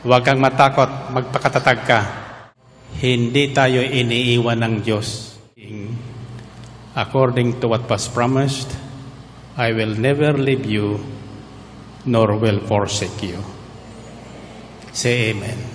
Huwag kang matakot, magpakatatag ka. Hindi tayo iniiwan ng Diyos. According to what was promised, I will never leave you, nor will forsake you. Say amen.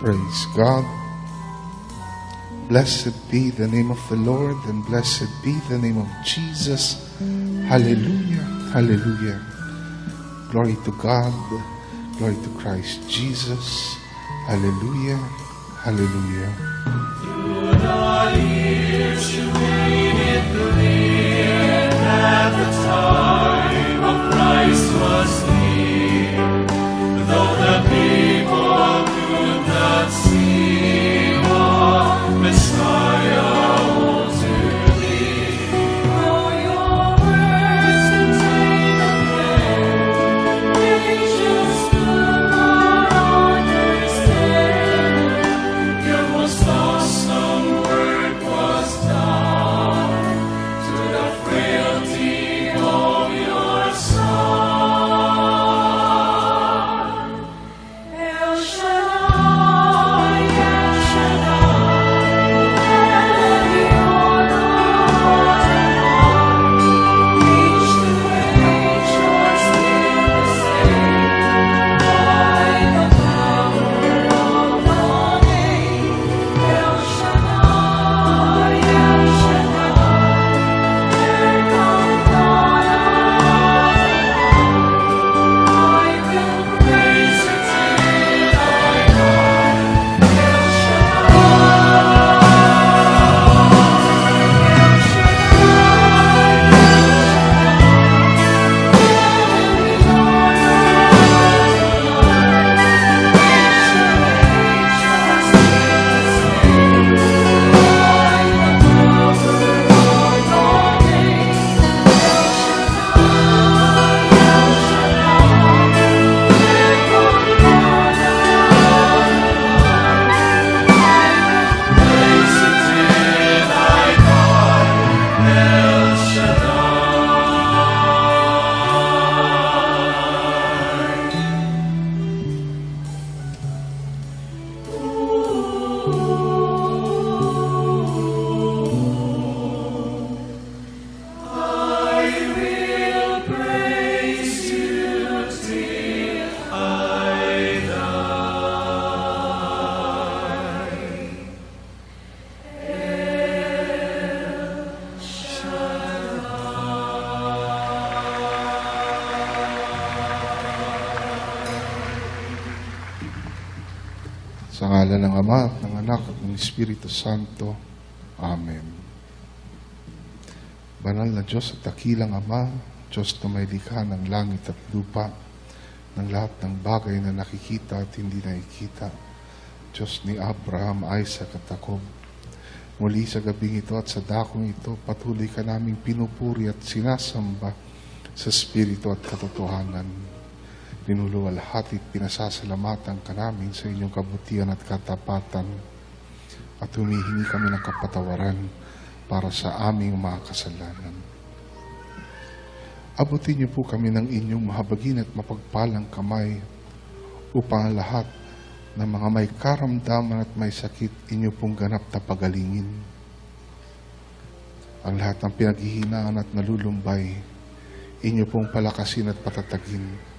Praise God. Blessed be the name of the Lord, and blessed be the name of Jesus. Hallelujah, hallelujah. Glory to God, glory to Christ Jesus. Hallelujah, hallelujah. Through the years you made it clear that the time of Christ was near. Though the people could not see what Messiah would to be. Oh, your words contain a plan, they just could not understand. Your most awesome work was done to the frailty of your Son. Sa ngalan ng Ama at ng Anak at ng Espiritu Santo. Amen. Banal na Diyos at dakilang Ama, Diyos na may likha ng langit at lupa, ng lahat ng bagay na nakikita at hindi nakikita, Diyos ni Abraham, Isaac at Jacob. Muli sa gabing ito at sa dakong ito, patuloy ka naming pinupuri at sinasamba sa Espiritu at katotohanan. Linuluwalhati at pinasasalamatan ka namin sa inyong kabutihan at katapatan at humihingi kami ng kapatawaran para sa aming mga kasalanan. Abutin niyo po kami ng inyong mahabagin at mapagpalang kamay upang ang lahat ng mga may karamdaman at may sakit inyo pong ganap na pagalingin. Ang lahat ng pinaghihinaan at nalulumbay, inyo pong palakasin at patatagin.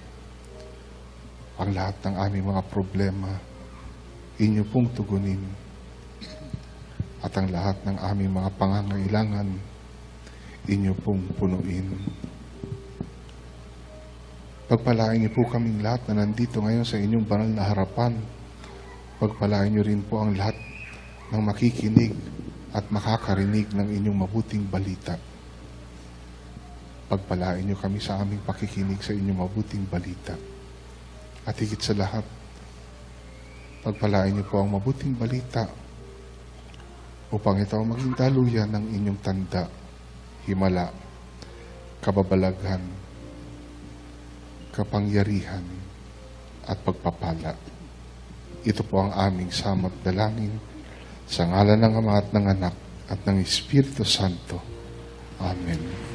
Ang lahat ng aming mga problema, inyo pong tugunin. At ang lahat ng aming mga pangangailangan, inyo pong punuin. Pagpalain niyo po kaming lahat na nandito ngayon sa inyong banal na harapan. Pagpalain niyo rin po ang lahat ng makikinig at makakarinig ng inyong mabuting balita. Pagpalain niyo kami sa aming pakikinig sa inyong mabuting balita. At higit sa lahat, pagpalain niyo po ang mabuting balita upang ito ang maging daluyan ng inyong tanda, himala, kababalaghan, kapangyarihan, at pagpapala. Ito po ang aming samot dalangin sa ngalan ng Ama at ng Anak at ng Espiritu Santo. Amen.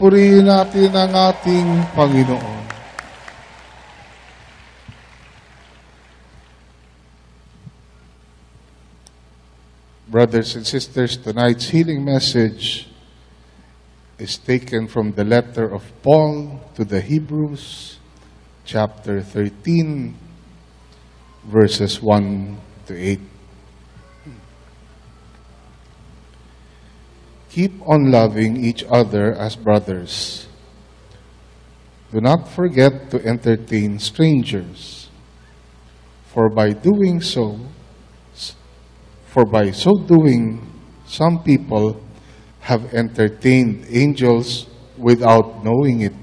Purihin natin ang ating Panginoon. Brothers and sisters, tonight's healing message is taken from the letter of Paul to the Hebrews, chapter 13, verses 1 to 8. Keep on loving each other as brothers. Do not forget to entertain strangers, for by so doing, some people have entertained angels without knowing it.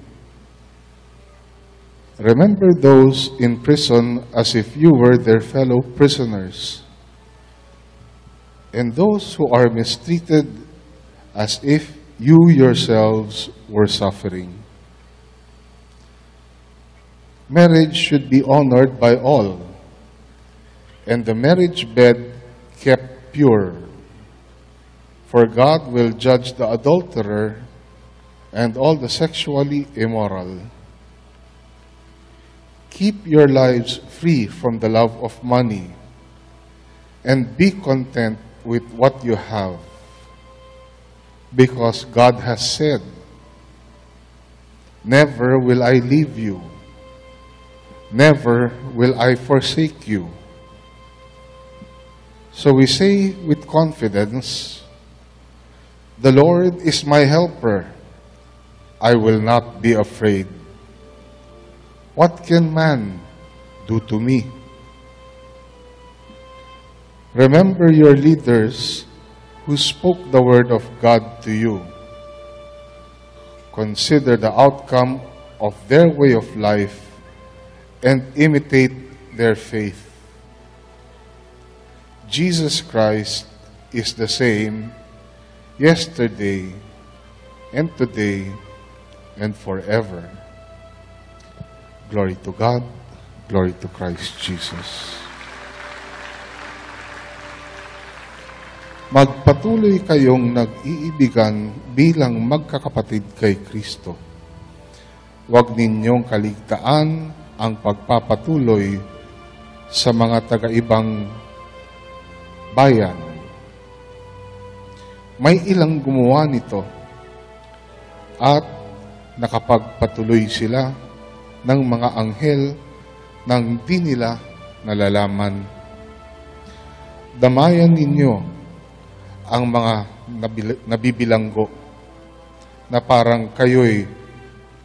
Remember those in prison as if you were their fellow prisoners, and those who are mistreated as if you yourselves were suffering. Marriage should be honored by all, and the marriage bed kept pure. For God will judge the adulterer and all the sexually immoral. Keep your lives free from the love of money, and be content with what you have, because God has said, "Never will I leave you, never will I forsake you." So we say with confidence, "The Lord is my helper. I will not be afraid. What can man do to me?" Remember your leaders who spoke the word of God to you. Consider the outcome of their way of life and imitate their faith. Jesus Christ is the same yesterday and today and forever. Glory to God. Glory to Christ Jesus. Magpatuloy kayong nag-iibigan bilang magkakapatid kay Kristo. Huwag ninyong kaligtaan ang pagpapatuloy sa mga taga-ibang bayan. May ilang gumawa nito at nakapagpatuloy sila ng mga anghel nang di nila nalalaman. Damayan ninyo ang mga nabibilanggo na parang kayo'y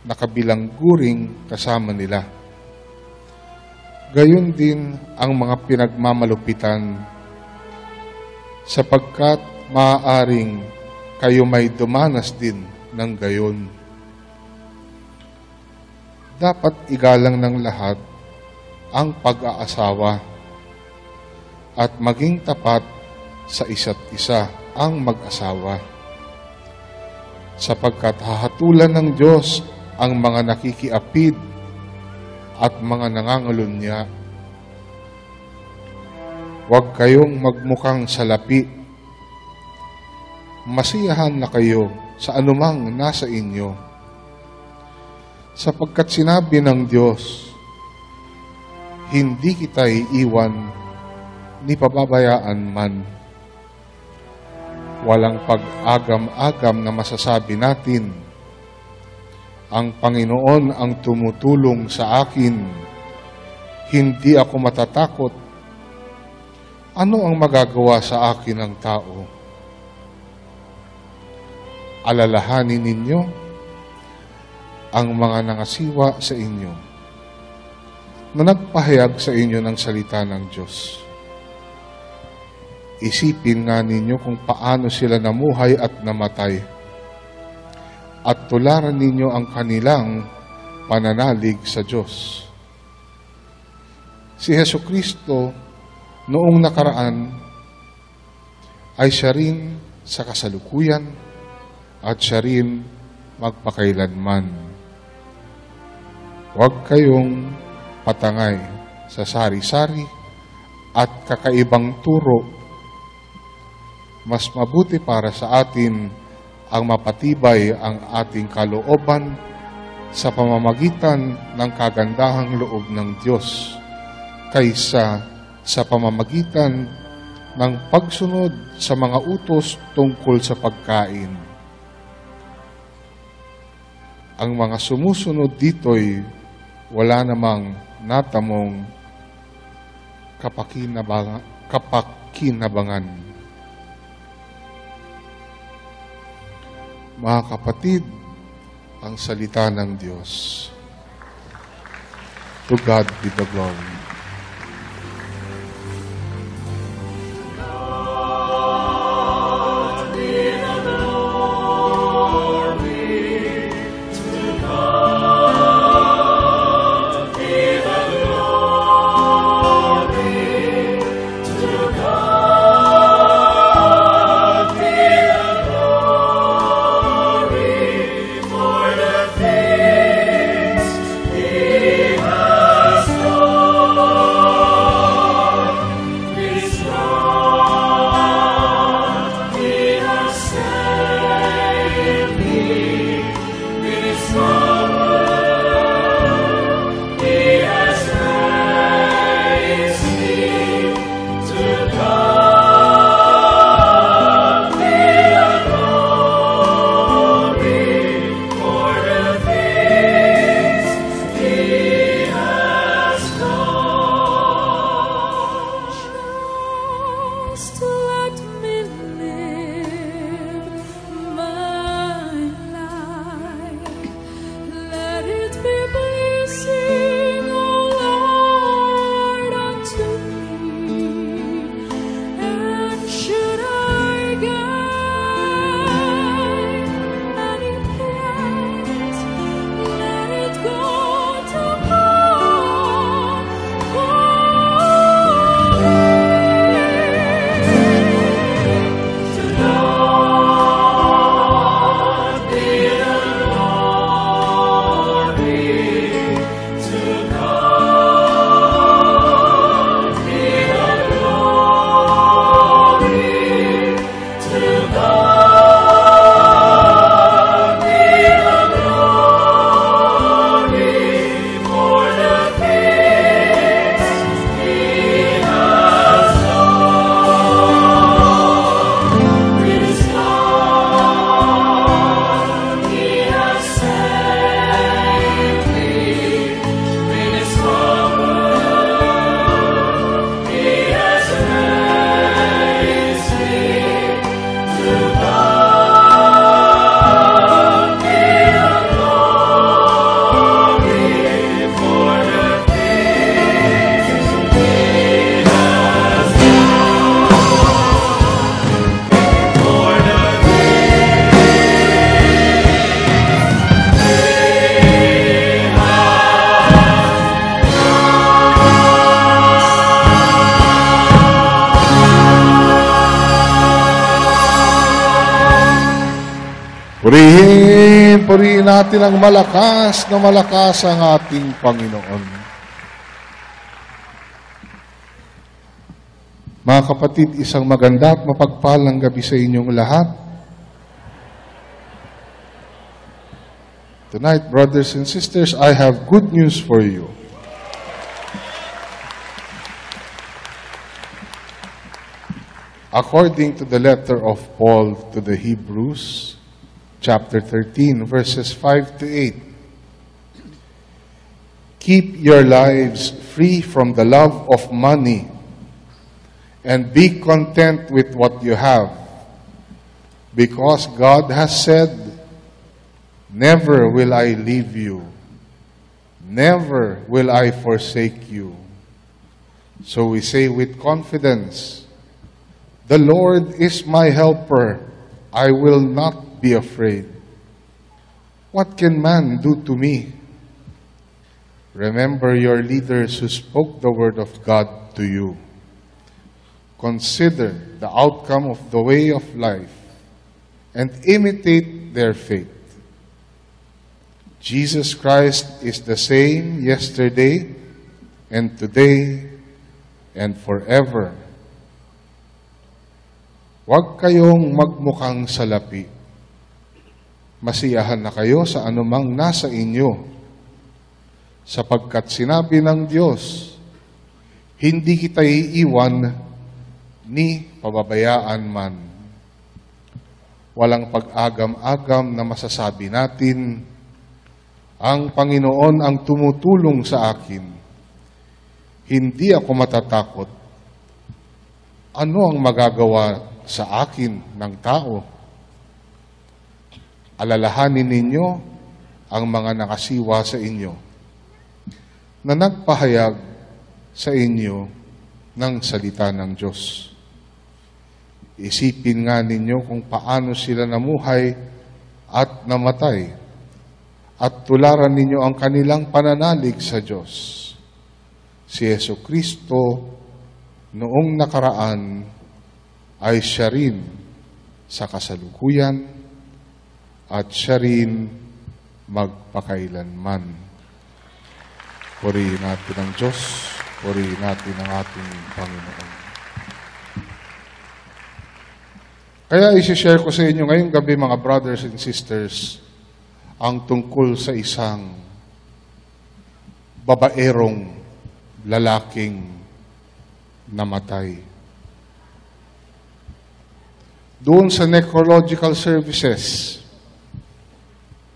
nakabilangguring kasama nila. Gayon din ang mga pinagmamalupitan, sapagkat maaaring kayo may dumanas din ng gayon. Dapat igalang ng lahat ang pag-aasawa at maging tapat sa isa't isa ang mag-asawa, sapagkat hahatulan ng Diyos ang mga nakikiapid at mga nangangalunya. Huwag kayong magmukhang salapi. Masiyahan na kayo sa anumang nasa inyo, sapagkat sinabi ng Diyos, "Hindi kita iiwan ni pababayaan man." Walang pag-agam-agam na masasabi natin, "Ang Panginoon ang tumutulong sa akin, hindi ako matatakot. Ano ang magagawa sa akin ng tao?" Alalahanin ninyo ang mga nangasiwa sa inyo na nagpahayag sa inyo ng salita ng Diyos. Isipin nga ninyo kung paano sila namuhay at namatay, at tularan ninyo ang kanilang pananalig sa Diyos. Si Hesukristo noong nakaraan ay siya rin sa kasalukuyan at siya rin magpakailanman. Huwag kayong patangay sa sari-sari at kakaibang turo. Mas mabuti para sa atin ang mapatibay ang ating kalooban sa pamamagitan ng kagandahang loob ng Diyos kaysa sa pamamagitan ng pagsunod sa mga utos tungkol sa pagkain. Ang mga sumusunod dito'y wala namang natamong kapakinabangan. Mga kapatid, ang salita ng Diyos. To God be the glory. Purihin natin ang malakas na malakas ang ating Panginoon. Mga kapatid, isang maganda at mapagpalang gabi sa inyong lahat. Tonight, brothers and sisters, I have good news for you. According to the letter of Paul to the Hebrews, chapter 13, verses 5 to 8. Keep your lives free from the love of money and be content with what you have, because God has said, never will I leave you, never will I forsake you. So we say with confidence, the Lord is my helper, I will not be afraid. What can man do to me? Remember your leaders who spoke the word of God to you. Consider the outcome of the way of life and imitate their faith. Jesus Christ is the same yesterday and today and forever. Huwag kayong magmukhang salapi. Masiyahan na kayo sa anumang nasa inyo, sapagkat sinabi ng Diyos, hindi kita iiwan ni pababayaan man. Walang pag-agam-agam na masasabi natin, ang Panginoon ang tumutulong sa akin. Hindi ako matatakot. Ano ang magagawa sa akin ng tao? Alalahanin ninyo ang mga nakasiwa sa inyo na nagpahayag sa inyo ng salita ng Diyos. Isipin nga ninyo kung paano sila namuhay at namatay, at tularan ninyo ang kanilang pananalig sa Diyos. Si Jesucristo noong nakaraan ay siya rin sa kasalukuyan at siya rin magpakailanman. Purihin natin ang Diyos, purihin natin ang ating Panginoon. Kaya isi-share ko sa inyo ngayong gabi, mga brothers and sisters, ang tungkol sa isang babaerong lalaking namatay. Doon sa necrological services,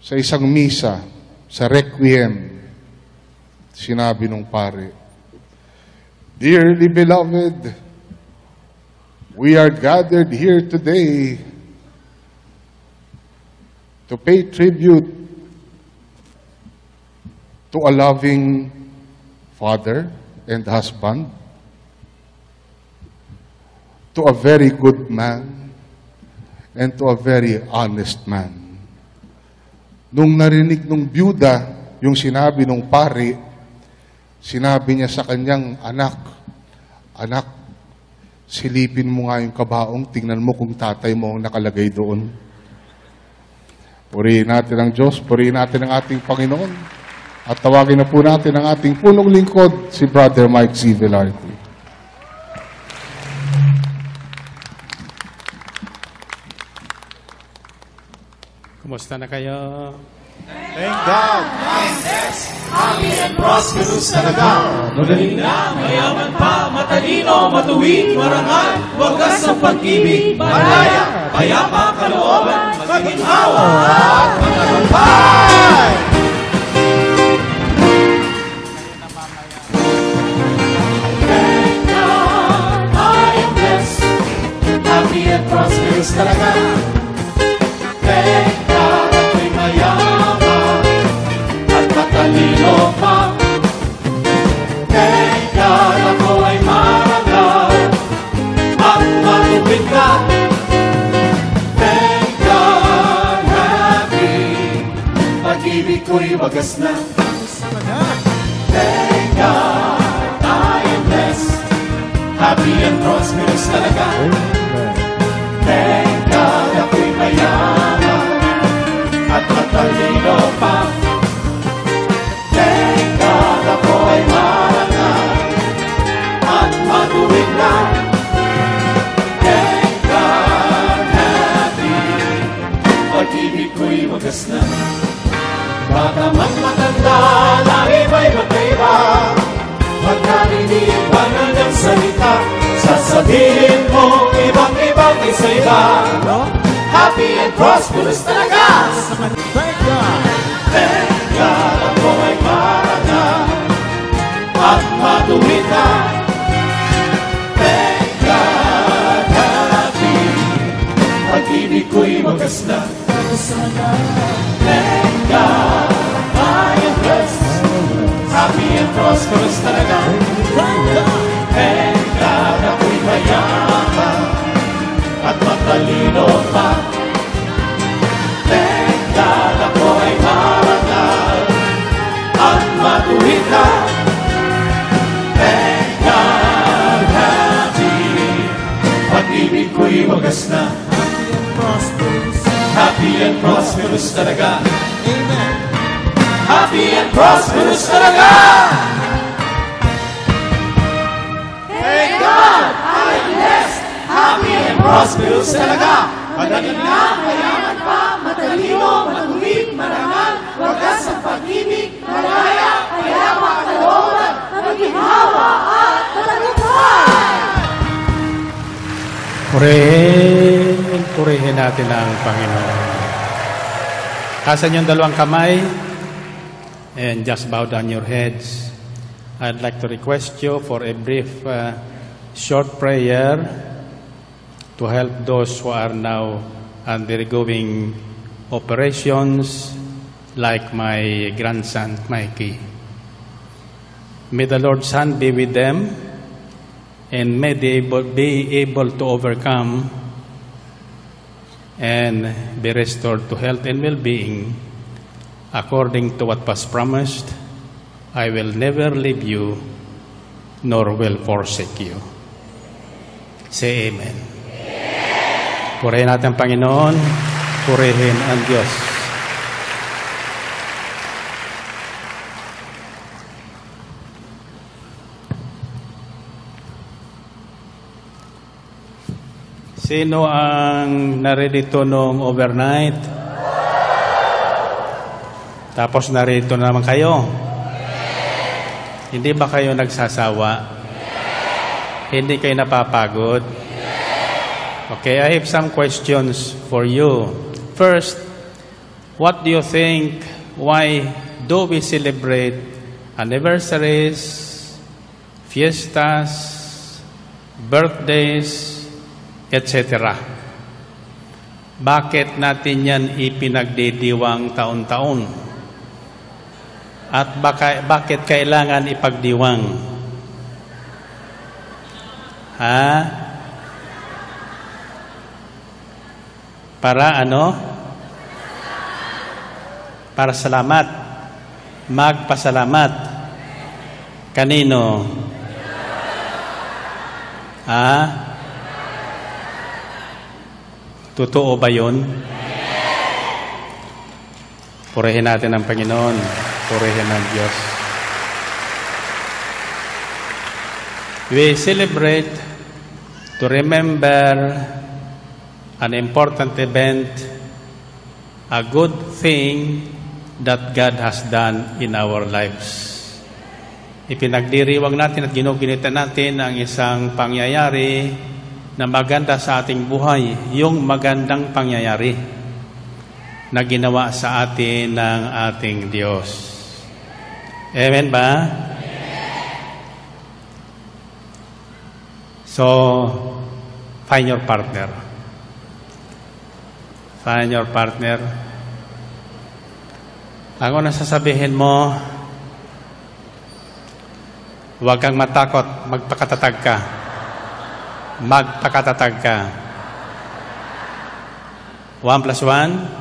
sa isang misa, sa requiem, sinabi nung pare, "Dearly beloved, we are gathered here today to pay tribute to a loving father and husband, to a very good man, and to a very honest man." Nung narinig nung byuda yung sinabi nung pari, sinabi niya sa kanyang anak, "Anak, silipin mo nga yung kabaong, tingnan mo kung tatay mo ang nakalagay doon." Purihin natin ang Diyos, purihin natin ang ating Panginoon, at tawagin na po natin ang ating punong lingkod, si Brother Mike C. Velarde. Kumusta na kayo? Thank God! Happy and prosperous talaga. Magaling na, mayaman pa, matalino, matuwid, marangal, wagas ang pag-ibig, malaya, payapa, kalooban, maginhawa, at matagumpay! Thank God, I am blessed, happy and prosperous talaga. Thank God, ako'y mayaman at matalino pa. Thank God, ako ay marangal at matupid ka. Thank God, happy, pag-ibig ko'y wagas na. Thank God, I am blessed, happy and prosperous talaga. Thank God, ako'y mayaman and prosperous talaga. Thank God ako'y mayaman at matalino pa. Thank God ako ay marangal at matuwid na. Thank God, pag-ibig ko'y wagas na. Happy and prosperous talaga. Amen. Happy and prosperous talaga. Thank God, I'm blessed. Happy and prosperous talaga. Madali na, mayaman pa, matalino, matuwid, marangal, wagas ang pag-ibig, malaya, payapa, kalooban, nagihawa at matagumpay. Purihin natin ang Panginoon. Tasan yung dalawang kamay and just bow down your heads. I'd like to request you for a brief short prayer to help those who are now undergoing operations like my grandson Mikey. May the Lord's hand be with them and may they be able to overcome and be restored to health and well-being according to what was promised. I will never leave you nor will forsake you. Say amen. Purihin natin ang Panginoon, purihin ang Diyos. Sino ang naririto nung overnight? Tapos naririto na naman kayo? Hindi ba kayo nagsasawa? Hindi kayo napapagod? Okay, I have some questions for you. First, what do you think, why do we celebrate anniversaries, fiestas, birthdays, etc.? Bakit natin yan ipinagdidiwang taon-taon? At bakit kailangan ipagdiwang? Ha? Para ano? Para salamat. Magpasalamat. Kanino? Ha? Totoo ba yun? Purihin natin ang Panginoon. Purihin ang Diyos. We celebrate to remember an important event, a good thing that God has done in our lives. Ipinagdiriwang natin at ginuginita natin ang isang pangyayari na maganda sa ating buhay, yung magandang pangyayari na ginawa sa atin ng ating Diyos. Amen ba? So, find your partner. Find your partner. Ang unang sasabihin mo, huwag kang matakot, magpakatatag ka. Magpakatatag ka. 1 plus 1.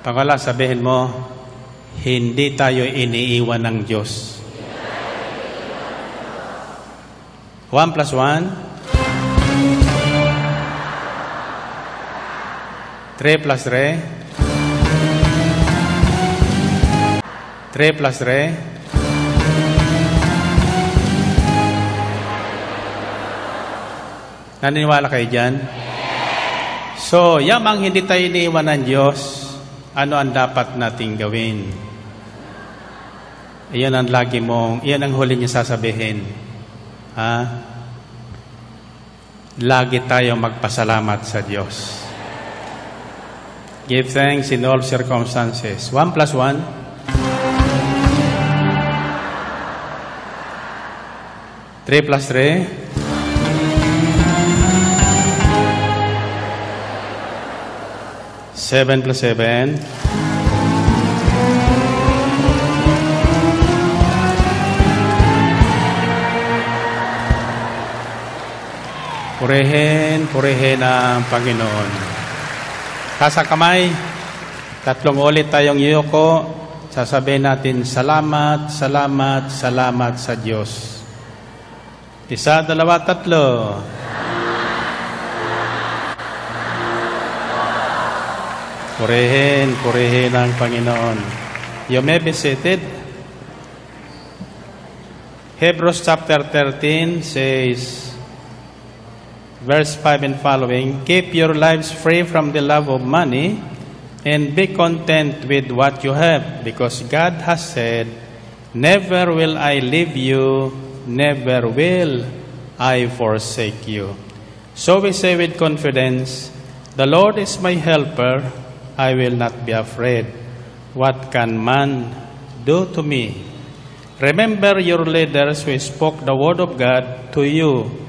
Pangalawa, sabihin mo, hindi tayo iniiwan ng Diyos. 1 plus 1. 3 plus 3. 3 plus 3. Naniniwala kayo dyan? So, yamang hindi tayo iniiwan ng Diyos, ano ang dapat nating gawin? Iyan ang iyan ang huli niya sasabihin. Ha? Lagi tayo magpasalamat sa Diyos. Give thanks in all circumstances. 1 plus 1. 3 plus 3. 7 plus 7. Purihin ang Panginoon. Taas ang kamay. 3 ulit tayong yuyuko. Sasabihin natin, salamat, salamat, salamat sa Diyos. 1, 2, 3. Purihin ang Panginoon. You may be seated. Hebrews chapter 13 says, verse 5 and following, keep your lives free from the love of money and be content with what you have, because God has said, never will I leave you, never will I forsake you. So we say with confidence, the Lord is my helper, I will not be afraid. What can man do to me? Remember your leaders who spoke the word of God to you.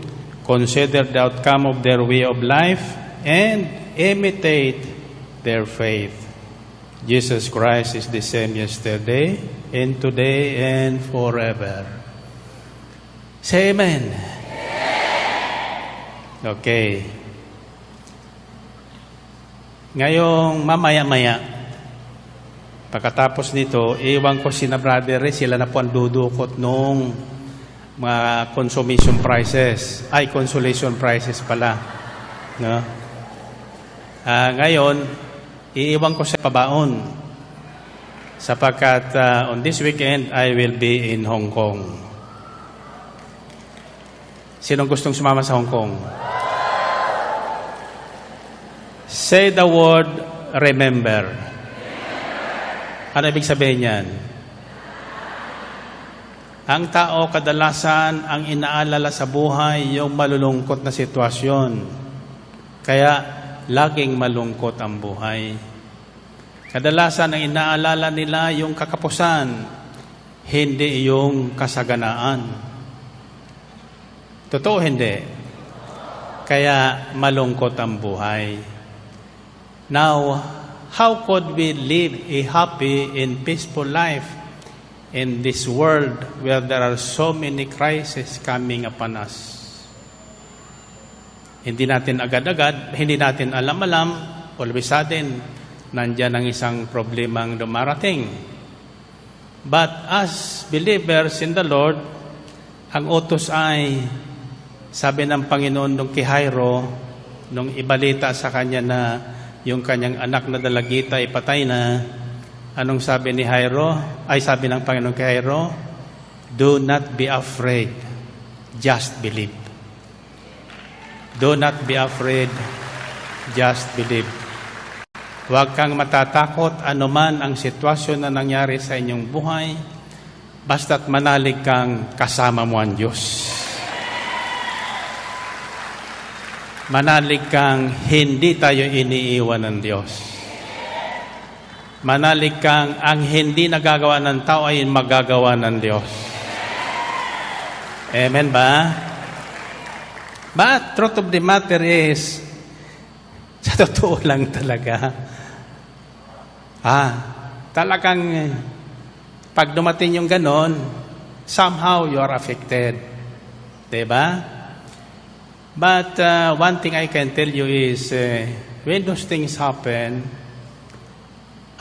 Consider the outcome of their way of life and imitate their faith. Jesus Christ is the same yesterday and today and forever. Say amen. Okay. Ngayong mamaya-maya, pagkatapos nito, iwan ko sina brother, sila na po ang dudukot nung mga consolation prices pala, no? Ngayon iiwan ko sa pabaon sapagkat on this weekend I will be in Hong Kong. Sinong gustong sumama sa Hong Kong? Say the word remember. Ano ibig sabihin yan? Ang tao kadalasan ang inaalala sa buhay yung malulungkot na sitwasyon. Kaya laging malungkot ang buhay. Kadalasan ang inaalala nila yung kakapusan, hindi yung kasaganaan. Totoo hindi? Kaya malungkot ang buhay. Now, how could we live a happy and peaceful life in this world where there are so many crises coming upon us? Hindi natin agad-agad, hindi natin alam-alam, all of a sudden, nandyan ang isang problemang dumarating. But as believers in the Lord, ang utos ay, sabi ng Panginoon nung kay Jairo, nung ibalita sa kanya na yung kanyang anak na dalagita ay patay na, anong sabi ni Jairo? Ay sabi ng Panginoon kay Jairo, do not be afraid, just believe. Do not be afraid, just believe. Huwag kang matatakot anuman ang sitwasyon na nangyari sa inyong buhay, basta't manalig kang kasama mo ang Diyos. Manalig kang hindi tayo iniiwan ng Diyos. Manalig kang ang hindi nagagawa ng tao ay magagawa ng Diyos. Amen ba? But truth of the matter is, sa totoo lang talaga, talagang pag dumating yung ganon, somehow you are affected. Diba? But one thing I can tell you is, when those things happen,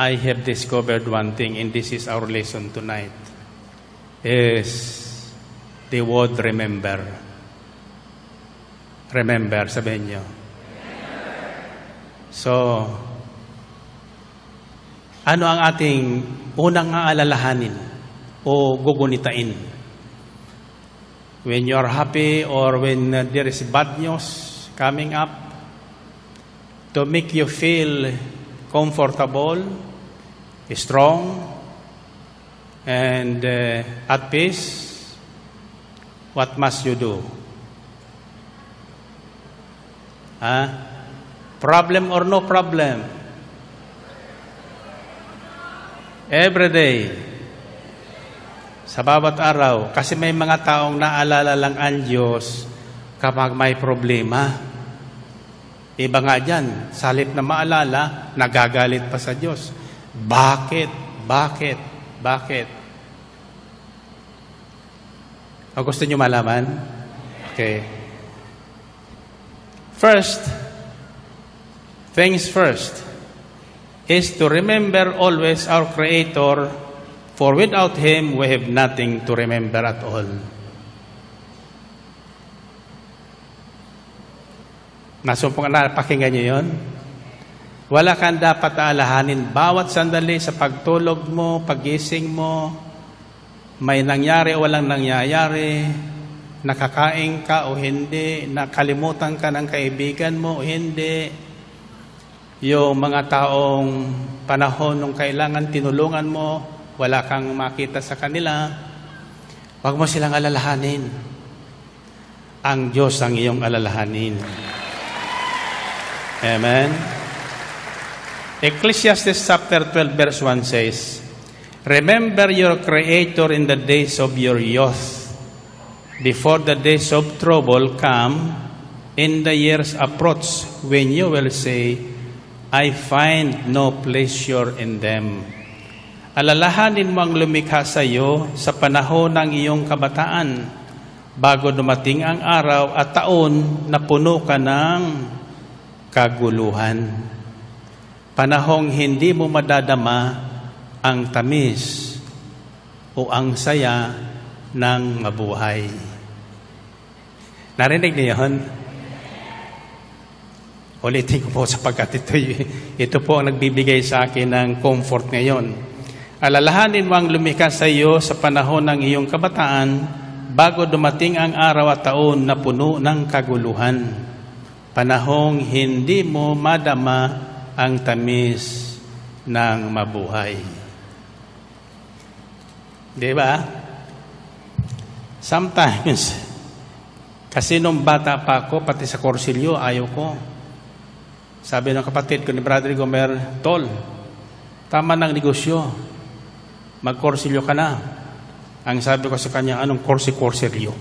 I have discovered one thing, and this is our lesson tonight, is the word remember. Remember, sabihin nyo. So, ano ang ating unang aalalahanin o gugunitain? When you are happy or when there is bad news coming up, to make you feel comfortable, strong, and at peace, what must you do? Problem or no problem? Every day. Sa bawat araw. Kasi may mga taong naalala lang ang Diyos kapag may problema. Iba nga dyan, sa halip na maalala, nagagalit pa sa Diyos. Bakit? Bakit? Bakit? O gusto nyo malaman? Okay. First, things first, is to remember always our Creator, for without Him, we have nothing to remember at all. Napakinggan niyo yun? Wala kang dapat aalahanin bawat sandali sa pagtulog mo, pagising mo, may nangyari o walang nangyayari, nakakain ka o hindi, nakalimutan ka ng kaibigan mo o hindi, yung mga taong panahon nung kailangan tinulungan mo, wala kang makita sa kanila, huwag mo silang alalahanin. Ang Diyos ang iyong alalahanin. Amen. Ecclesiastes chapter 12 verse 1 says, "Remember your Creator in the days of your youth, before the days of trouble come, in the years approach, when you will say, I find no pleasure in them." Alalahanin mo ang lumikha sa iyo sa panahon ng iyong kabataan, bago dumating ang araw at taon na puno ka ng kaguluhan. Panahong hindi mo madadama ang tamis o ang saya ng mabuhay. Narinig niyo yun? Ulitin ko po sapagkat ito po ang nagbibigay sa akin ng comfort ngayon. Alalahanin mo ang lumikha sa iyo sa panahon ng iyong kabataan, bago dumating ang araw at taon na puno ng kaguluhan. Panahong hindi mo madama ang tamis ng mabuhay. Di ba? Sometimes, kasi nung bata pa ako, pati sa Corsilio, ayaw ko. Sabi ng kapatid ko ni Brother Gomer, "Tol, tama ng negosyo. Mag-Corsilio ka na." Ang sabi ko sa kanya, "Anong Corsilio?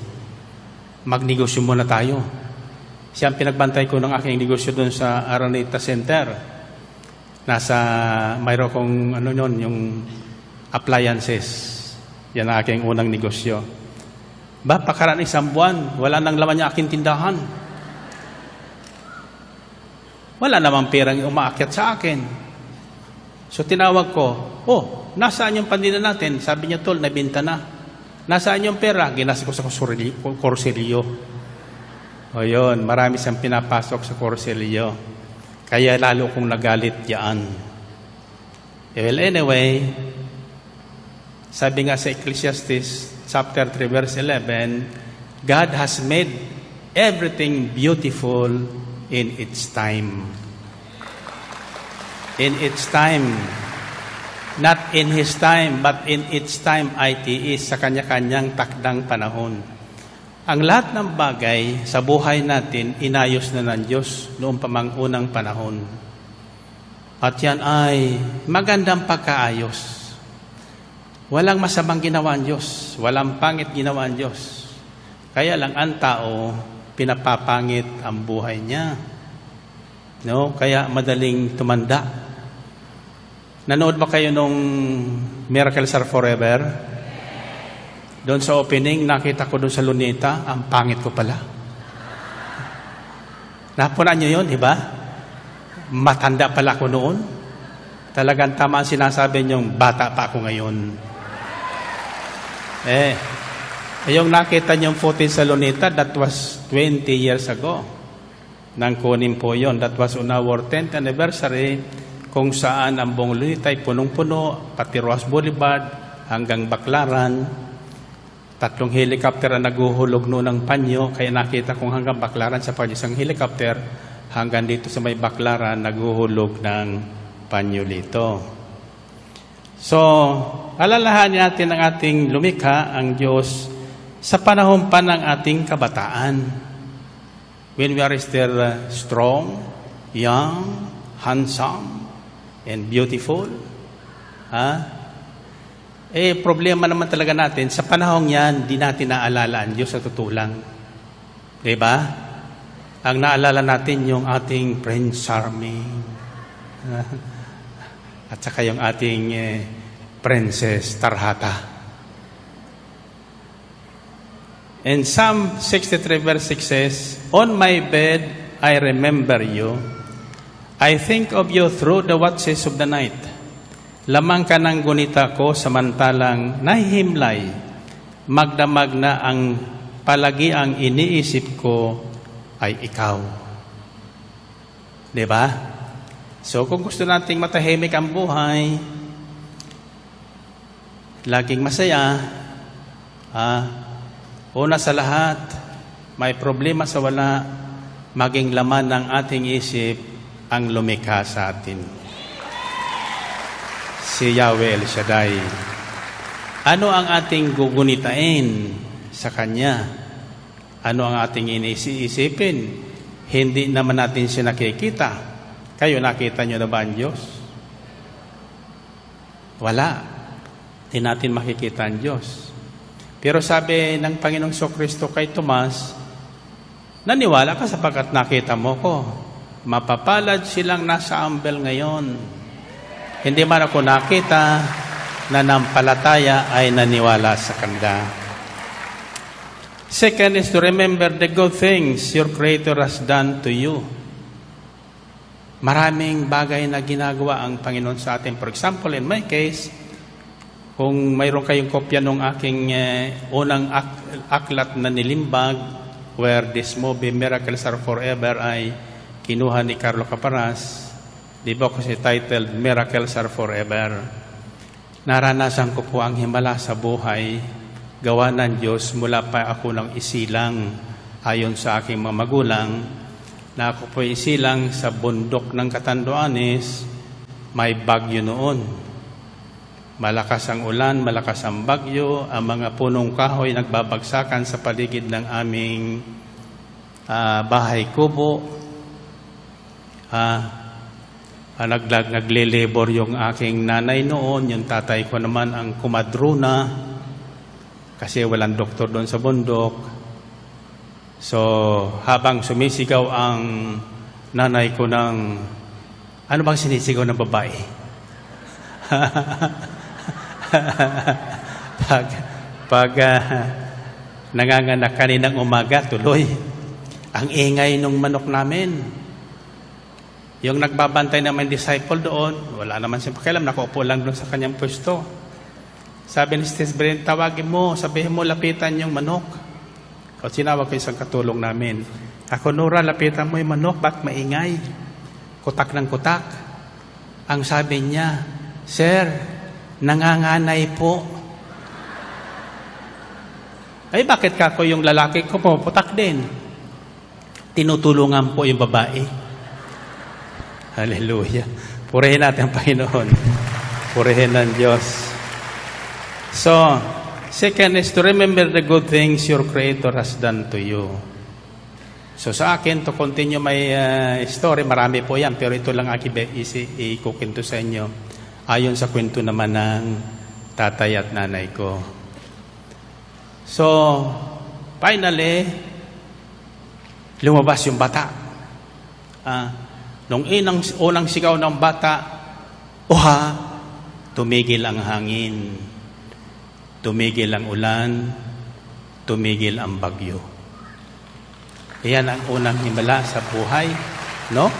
Magnegosyo muna tayo." Siya ang pinagbantay ko ng aking negosyo doon sa Araneta Center. Mayroon kong yung appliances. Yan ang aking unang negosyo. Pakaraan isang buwan, wala nang laman niya aking tindahan. Wala namang perang umaakyat sa akin. So tinawag ko, nasaan yung pandina natin? Sabi niya, "Tol, nabinta na." "Nasaan yung pera?" Ginasa ko sa Corsilio. O yun, marami siyang pinapasok sa Corsilio. Kaya lalo kong nagalit yan. Well, anyway, sabi nga sa Ecclesiastes chapter 3 verse 11, God has made everything beautiful in its time. In its time. Not in His time, but in its time, i.e. sa kanya-kanyang takdang panahon. Ang lahat ng bagay sa buhay natin, inayos na ng Diyos noong pamangunang panahon. At yan ay magandang pagkaayos. Walang masamang ginawa ang Diyos. Walang pangit ginawa ang Diyos. Kaya lang ang tao, pinapapangit ang buhay niya. No? Kaya madaling tumanda. Nanood ba kayo nung Miracles Are Forever? Doon sa opening, nakita ko doon sa Luneta, ang pangit ko pala. Napunan nyo yun, di ba? Matanda pala ako noon. Talagang tama ang sinasabi niyong bata pa ako ngayon. Yung nakita niyong footage sa Luneta, that was 20 years ago. Nang kunin po yon. That was on our 10th anniversary, kung saan ang buong Luneta ay punong-puno, pati Rojas Boulevard, hanggang Baclaran. 3 helicopter ang naguhulog noon ng panyo, kaya nakita kong hanggang Baclaran sa isang helicopter, hanggang dito sa may Baclaran, naguhulog ng panyo dito. So, alalahanin natin ang ating lumikha, ang Diyos, sa panahon pa ng ating kabataan. When we are still strong, young, handsome, and beautiful. Problema naman talaga natin, sa panahon yan, di natin naalala ang Diyos sa tutulang. Diba? Ang naalala natin yung ating Prince Charming. At saka yung ating Princess Tarhata. In Psalm 63 verse 6 says, "On my bed I remember you. I think of you through the watches of the night. Lamang ka ng gunita ko samantalang nahihimlay. Magdamag na ang palagi ang iniisip ko ay ikaw. Diba? So kung gusto nating matahimik ang buhay, laging masaya, una sa lahat, may problema sa wala, maging laman ng ating isip ang lumikha sa atin. Si Yahweh El Shaddai. Ano ang ating gugunitain sa Kanya? Ano ang ating iniisipin? Hindi naman natin siya nakikita. Kayo, nakita nyo na ba ang Diyos? Wala. Hindi natin makikita ang Diyos. Pero sabi ng Panginoong Kristo kay Tomas, naniwala ka sapagkat nakita mo ko. Mapapalad silang nasa ambel ngayon. Hindi man ako nakita, nanampalataya ay naniwala sa Kanya. Second is to remember the good things your Creator has done to you. Maraming bagay na ginagawa ang Panginoon sa atin. For example, in my case, kung mayroon kayong kopya ng aking unang aklat na nilimbag, where this movie, Miracles Are Forever, ay kinuha ni Carlo Caparas, di ba kasi titled, Miracles Are Forever. Naranasan ko po ang himala sa buhay, gawa ng Diyos mula pa ako ng isilang ayon sa aking mga magulang, na ako po isilang sa bundok ng Catanduanes, may bagyo noon. Malakas ang ulan, malakas ang bagyo, ang mga punong kahoy nagbabagsakan sa paligid ng aming bahay kubo. Naglelabor yung aking nanay noon, yung tatay ko naman ang kumadrona kasi walang doktor doon sa bundok. So, habang sumisigaw ang nanay ko ng, ano bang sinisigaw ng babae? pag nanganganak kaninang umaga, tuloy, ang ingay ng manok namin. Yung nagbabantay naman disciple doon, wala naman siya pakialam, nakaupo lang doon sa kanyang pwesto. Sabi ni Sis Bren, tawagin mo, sabihin mo, lapitan yung manok. O sinawag ko isang katulong namin. Ako, Nora, lapitan mo yung manok, bakit maingay? Kutak ng kutak. Ang sabi niya, Sir, nanganganay po. Ay, bakit kako yung lalaki ko puputak din? Tinutulungan po yung babae. Hallelujah. Purihin natin ang Panginoon. Purihin ng Diyos. So, second is to remember the good things your Creator has done to you. So sa akin, to continue my story, marami po yan, pero ito lang aking ikukwento sa inyo ayon sa kwento naman ng tatay at nanay ko. So, finally, lumabas yung bata. Nung unang sigaw ng bata, uha, tumigil ang hangin, tumigil ang ulan, tumigil ang bagyo. Iyan ang unang himala sa buhay, no?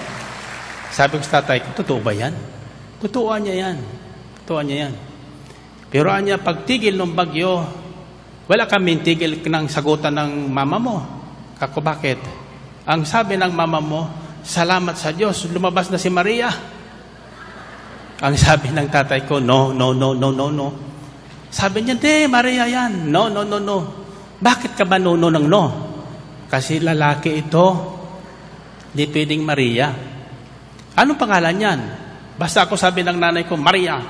Sabi ko sa tatay ko, totoo ba yan? Totoo niya yan. Totoo niya yan. Pero anya, pagtigil ng bagyo, wala kami tigil ng sagutan ng mama mo. Kako, bakit? Ang sabi ng mama mo, salamat sa Diyos, lumabas na si Maria. Ang sabi ng tatay ko, no. Sabi niya, di, Maria yan. No. Bakit ka ba no? Kasi lalaki ito, di pwedeng Maria. Anong pangalan yan? Basta ako sabi ng nanay ko, Maria.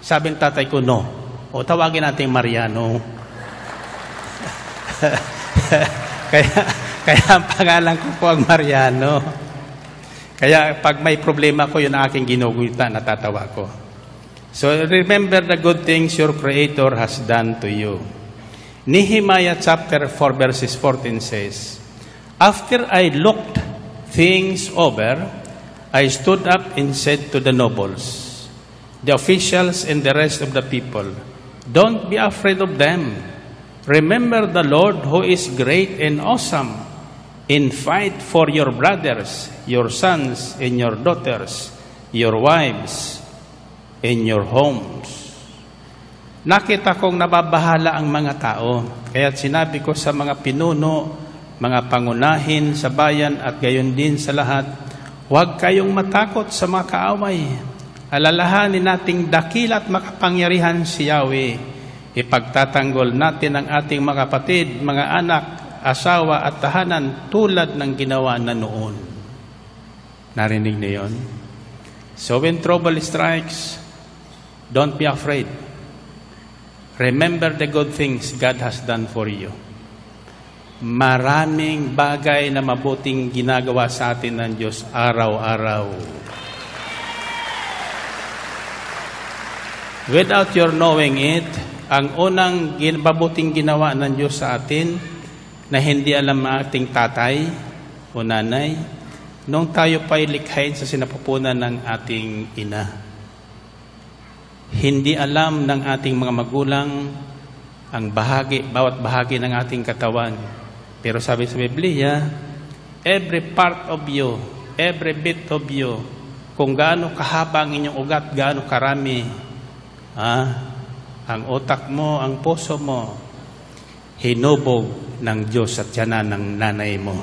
Sabi ng tatay ko, no. O tawagin natin Mariano. kaya ang pangalan ko po ang Mariano. Kaya pag may problema ko, yun ang aking ginugutan, natatawa ko. So remember the good things your Creator has done to you. Nehemiah chapter 4 verses 14 says, After I looked things over, I stood up and said to the nobles, the officials and the rest of the people, don't be afraid of them. Remember the Lord who is great and awesome. and fight for your brothers, your sons and your daughters, your wives and your homes. Nakita kong nababahala ang mga tao, kaya sinabi ko sa mga pinuno, mga pangunahin sa bayan at gayon din sa lahat, huwag kayong matakot sa mga kaaway. Alalahanin nating dakila at makapangyarihan si Yahweh. Ipagtatanggol natin ang ating mga kapatid, mga anak, asawa at tahanan tulad ng ginawa na noon. Narinig niyo yon? So when trouble strikes, don't be afraid. Remember the good things God has done for you. Maraming bagay na mabuting ginagawa sa atin ng Diyos araw-araw. Without your knowing it, ang unang mabuting ginawa ng Diyos sa atin na hindi alam ng ating tatay o nanay, nung tayo pa'y likhain sa sinapupunan ng ating ina. Hindi alam ng ating mga magulang ang bawat bahagi ng ating katawan. Pero sabi sa Biblia, every part of you, every bit of you, kung gaano kahaba ang inyong ugat, gaano karami, ang utak mo, ang puso mo, hinubog ng Diyos at tiyanan ng nanay mo.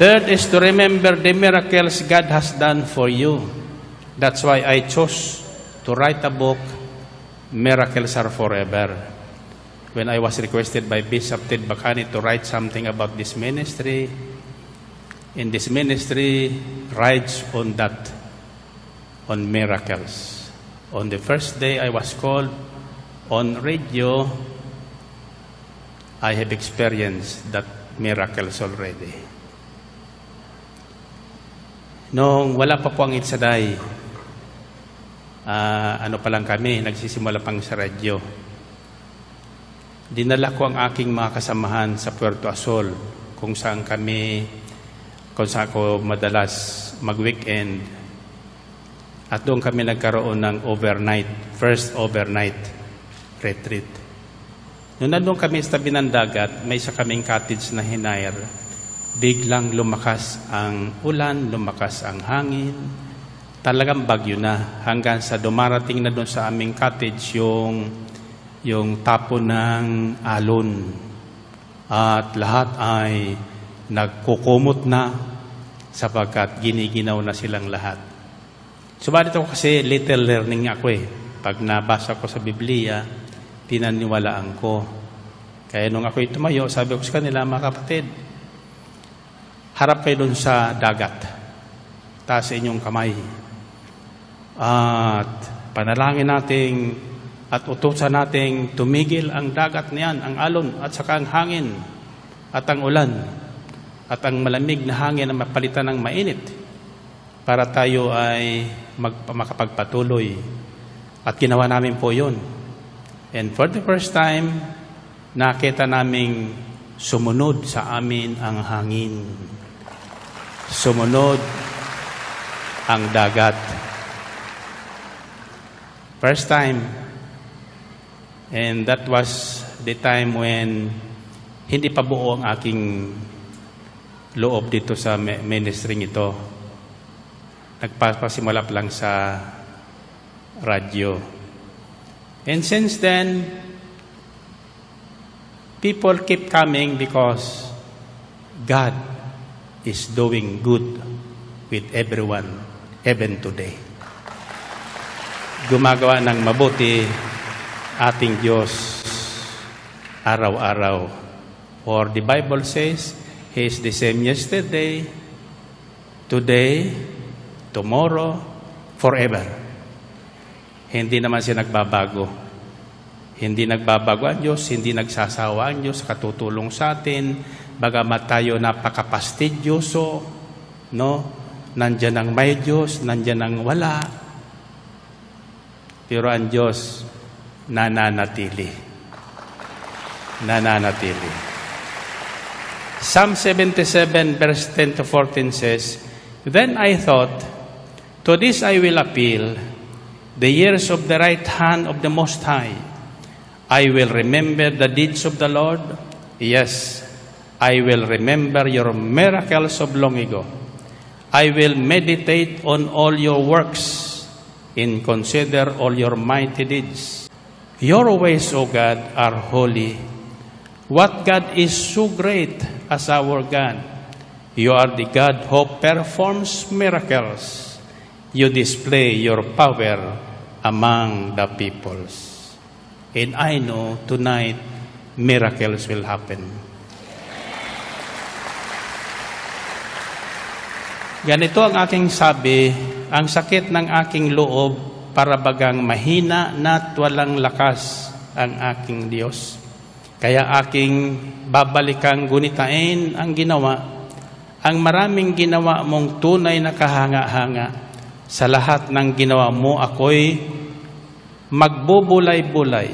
Third is to remember the miracles God has done for you. That's why I chose to write a book, Miracles Are Forever. When I was requested by Bishop Ted Bacani to write something about this ministry, and this ministry rides on that, on miracles. On the first day I was called on radio, I have experienced that miracles already. Nung wala pa po ang Itsaday, pa lang kami, nagsisimula pang sa radyo. Dinala ko ang aking mga kasamahan sa Puerto Azul, kung saan ako madalas mag-weekend. At doon kami nagkaroon ng first overnight retreat. Noong nandun kami sa tabi ng dagat, may isa kaming cottage na hinire. Biglang lumakas ang ulan, lumakas ang hangin. Talagang bagyo na. Hanggang sa dumarating na doon sa aming cottage yung tapo ng alon. At lahat ay nagkukumot na sapagkat giniginaw na silang lahat. Subalit ako kasi little learning ako Pag nabasa ko sa Biblia, pinaniwalaan ko. Kaya nung ako'y tumayo, sabi ko sa kanila, mga kapatid, harap kayo dun sa dagat. Taas inyong kamay. At panalangin nating at utusan nating tumigil ang dagat niyan, ang alon at saka ang hangin at ang ulan at ang malamig na hangin na mapalitan ng mainit para tayo ay makapagpatuloy. At ginawa namin po yun. And for the first time, nakita naming sumunod sa amin ang hangin. Sumunod ang dagat. First time. And that was the time when hindi pa buo ang aking loob dito sa ministry ito. Nagpapasimula pa lang sa radyo. And since then, people keep coming because God is doing good with everyone, even today. Gumagawa ng mabuti ating Diyos araw-araw. For the Bible says, He is the same yesterday, today, tomorrow, forever. Hindi naman siya nagbabago. Hindi nagbabago ang Diyos, hindi nagsasawa ang Diyos, katutulong sa atin, bagamat tayo napakapastidyoso, no? Nandyan ang may Diyos, nandyan ang wala. Pero ang Diyos, nananatili. Nananatili. Psalm 77 verse 10 to 14 says, Then I thought, to this I will appeal, the years of the right hand of the Most High. I will remember the deeds of the Lord, Yes, I will remember your miracles of long ago. I will meditate on all your works and consider all your mighty deeds. Your ways, O God, are holy. What God is so great as our God? You are the God who performs miracles. You display your power among the peoples. And I know tonight, miracles will happen. Ganito ang aking sabi, ang sakit ng aking loob para bagang mahina na't walang lakas ang aking Diyos. Kaya aking babalikang gunitain ang ginawa, ang maraming ginawa mong tunay na kahanga-hanga. Sa lahat ng ginawa mo, ako'y magbubulay-bulay.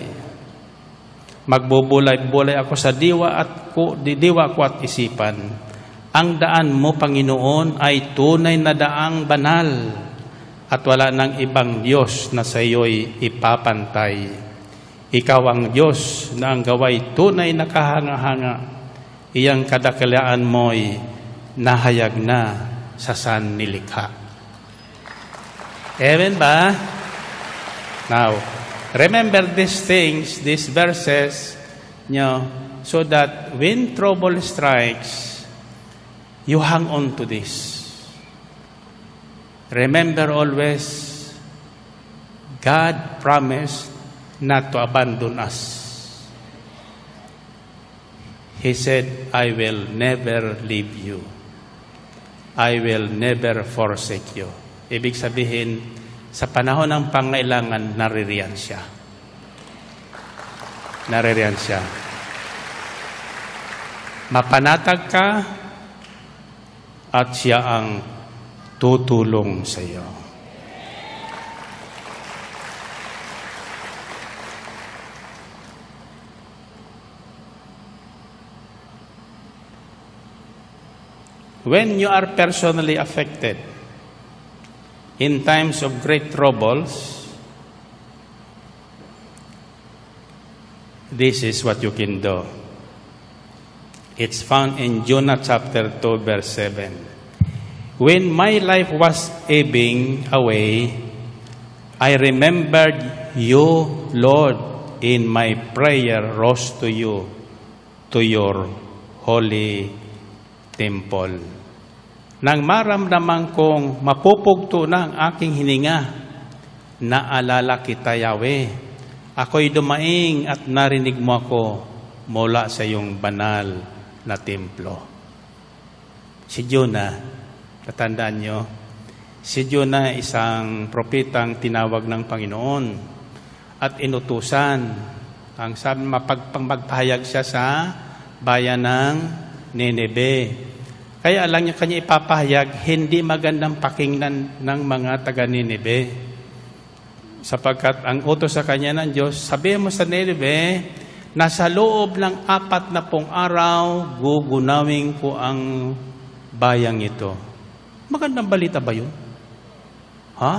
Magbubulay-bulay ako sa diwa ko at isipan. Ang daan mo, Panginoon, ay tunay na daang banal at wala nang ibang Diyos na sa iyo'y ipapantay. Ikaw ang Diyos na ang gaway tunay na kahanga-hanga. Iyang kadakilaan mo'y nahayag na sa sannilikha. Amen ba? Now, remember these things, these verses, so that when trouble strikes, you hang on to this. Remember always, God promised not to abandon us. He said, I will never leave you. I will never forsake you. Ibig sabihin, sa panahon ng pangailangan, naririyan siya. Naririyan siya. Mapanatag ka at siya ang tutulong sa iyo. When you are personally affected in times of great troubles, this is what you can do. It's found in Jonah chapter 2, verse 7. When my life was ebbing away, I remembered you, Lord, in my prayer rose to you, to your holy temple. Nang maramdaman kong mapupugto na ang aking hininga, naalala kita, Yahweh. Ako'y dumaing at narinig mo ako mula sa iyong banal na templo. Si Jonah, tatandaan nyo, si Jonah isang propetang tinawag ng Panginoon at inutusan. Ang sabi, magpahayag siya sa bayan ng Nineveh. Kaya alam niyo kanya ipapahayag, hindi magandang pakinggan ng mga taga-Nineveh. Sapagkat ang utos sa kanya ng Diyos, sabihin mo sa Nineveh, na sa loob ng 40 araw, gugunawin ko ang bayang ito. Magandang balita ba yun? Ha?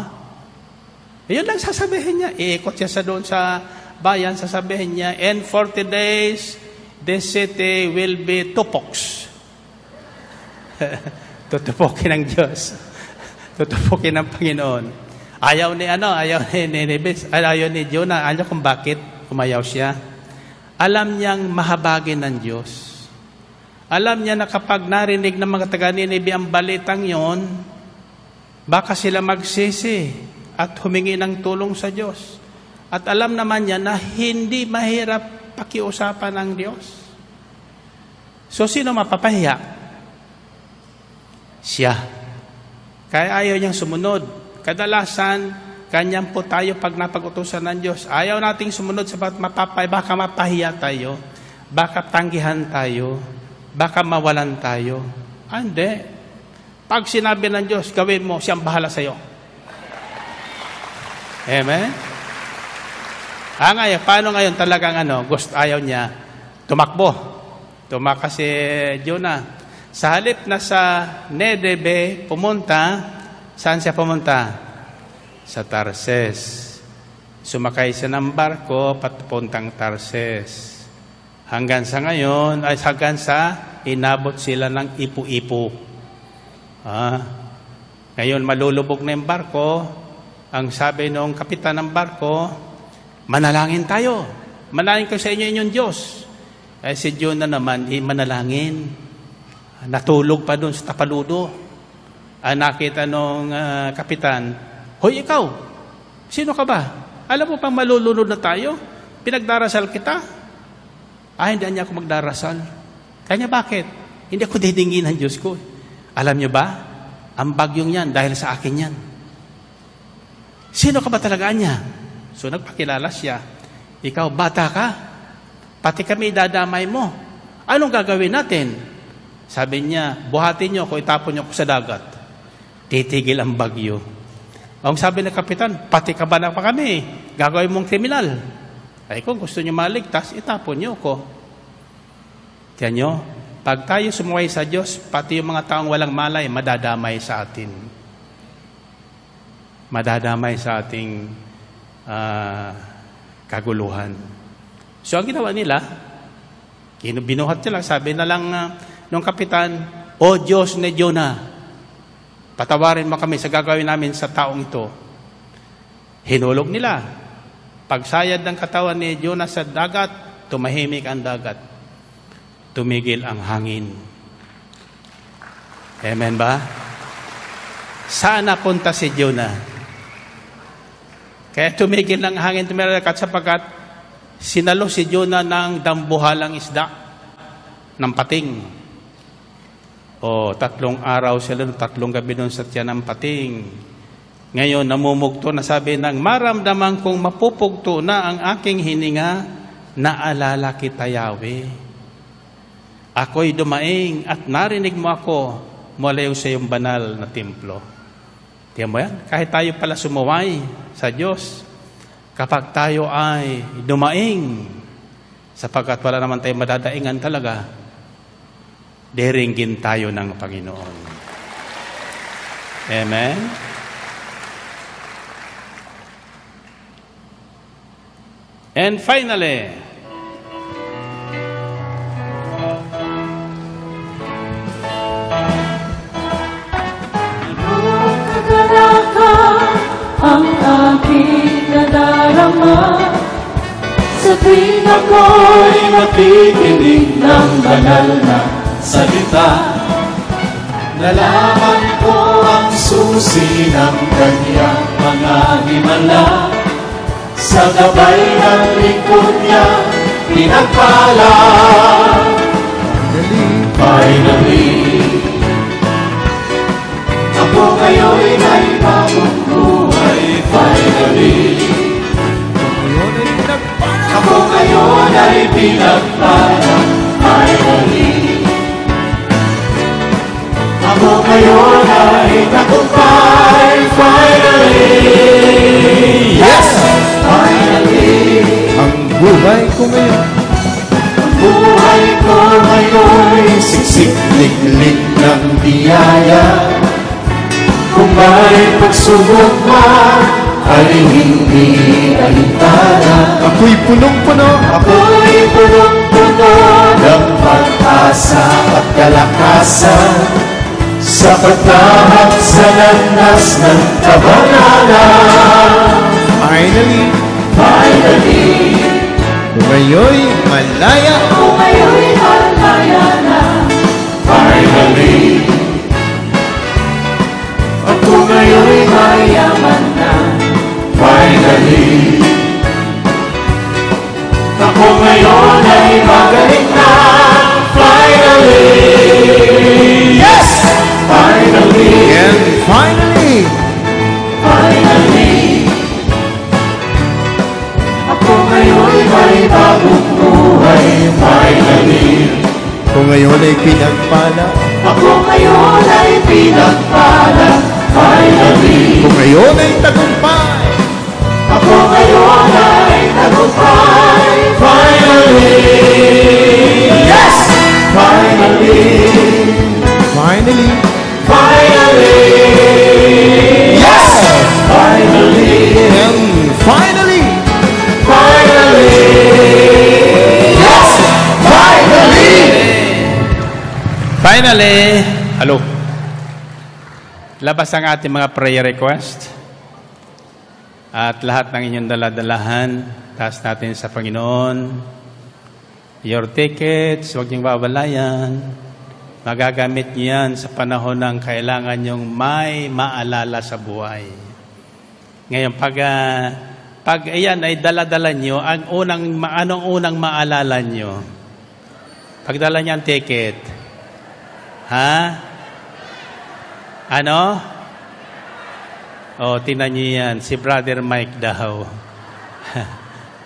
Ayun lang sasabihin niya. Iikot siya sa doon sa bayan, sasabihin niya, in 40 days, this city will be tupoks. Tutupukin ng Diyos. Tutupukin ng Panginoon. Ayaw ni Nineveh, ayaw ni Jonah. Ayaw kung bakit umayaw siya. Alam niyang mahabagin ng Diyos. Alam niya na kapag narinig ng mga taga-Nineveh ang balitang yon, baka sila magsisi at humingi ng tulong sa Diyos. At alam naman niya na hindi mahirap pakiusapan ng Diyos. So, sino mapapahiya? Siya. Kaya ayaw niyang sumunod. Kadalasan, ganyan po tayo pag napag-utusan ng Diyos. Ayaw nating sumunod sapat baka mapahiya tayo, baka tanggihan tayo, baka mawalan tayo. Hindi. Pag sinabi ng Diyos, gawin mo, siyang bahala sa iyo. Amen? Ngayon, paano ngayon talagang ayaw niya, tumakbo. Tumakas si Jonah. Sa halip na sa Nineveh pumunta, saan siya pumunta? Sa Tarses. Sumakay siya ng barko papuntang Tarses. Hanggang sa ngayon, ay hanggang sa inabot sila ng ipu-ipo. Ngayon, malulubog na yung barko. Ang sabi ng kapitan ng barko, manalangin tayo. Manalangin ko sa inyo inyong Diyos. Si Jonah naman, manalangin. Natulog pa doon sa tapaludo. Nakita nung kapitan, hoy ikaw, sino ka ba? Alam mo pang malulunod na tayo? Pinagdarasal kita? Hindi niya ako magdarasal. Kanya bakit? Hindi ako didingin ng Diyos ko. Alam niyo ba? Ang bagyong yan, dahil sa akin yan. Sino ka ba talaga niya? So nagpakilala siya. Ikaw, bata ka? Pati kami idadamay mo. Anong gagawin natin? Sabi niya, buhatin niyo ako, itapon niyo ako sa dagat. Titigil ang bagyo. Ang sabi ng kapitan, pati ka ba na pa kami? Gagawin mong kriminal. Ay kung gusto niyo maligtas, itapon niyo ako. Tiyan niyo, pag tayo sumuway sa Diyos, pati yung mga taong walang malay, madadamay sa atin. Madadamay sa ating kaguluhan. So ang ginawa nila, binuhat nila, sabi na lang nung kapitan, O Diyos ni Jonah, patawarin mo kami sa gagawin namin sa taong ito. Hinulog nila. Pagsayad ng katawan ni Jonah sa dagat, tumahimik ang dagat. Tumigil ang hangin. Amen ba? Saan napunta si Jonah? Kaya tumigil ang hangin, tumirakat sapagkat sinalo si Jonah ng dambuhalang isda, ng pating. 3 araw sila, 3 gabi doon sa tiyan ng pating. Ngayon, namumugto na sabi ng maramdaman kong mapupugto na ang aking hininga, naalala kita Yahweh. Ako'y dumaing at narinig mo ako mula sa iyong banal na templo. Tiyan mo yan? Kahit tayo pala sumuway sa Diyos, kapag tayo ay dumaing, sapagkat wala naman tayo madadaingan talaga, diringgin tayo ng Panginoon. Amen? And finally, ang aking nadarama sa tuwing ako'y makikinig ng banal na salita. Nalaman ko ang susi ng kanyang mga himala. Sa gabay ng lingkod niya pinagpala. Finally, ako ngayon ay bagong buhay. Finally, ako ngayon ay pinagpala. Finally, ako ngayon ay tagumpay. Finally, yes! Finally, Ang buhay ko ngayon, ang buhay ko ngayon siksik-liklik ng biyaya. Kung may pagsubok man ay hindi alintana. ako'y punong-puno. Ako'y punong-puno ng pag-asa at kalakasan sa pagtahak sa landas ng kabanalan. Finally, Finally, kung ngayon'y malaya, kung ngayon'y malaya na. Finally, ako ngayon'y mayaman na. Finally, ako ngayon ay magaling na. Finally, yes! Finally, and finally, finally, ako ngayon'y may bagong buhay. Finally, kung ngayon ay pinagpala, ako ngayon ay pinagpala. Finally, kung ngayon ay tagumpay, ako ngayon ay tagumpay. Finally, yes! Finally, finally, finally, yes! Finally, and finally, finally, yes! Finally, labas ang ating mga prayer request. At lahat ng inyong daladalahan, taas natin sa Panginoon. Your tickets, huwag niyong babalayan. Magagamit niyo yan sa panahon ng kailangan niyong may maalala sa buhay. Ngayon, pag iyan ay daladala niyo, anong unang maalala niyo? Pagdala niya ang ticket. Ha? Ano? Tingnan niyo yan. Si Brother Mike daw.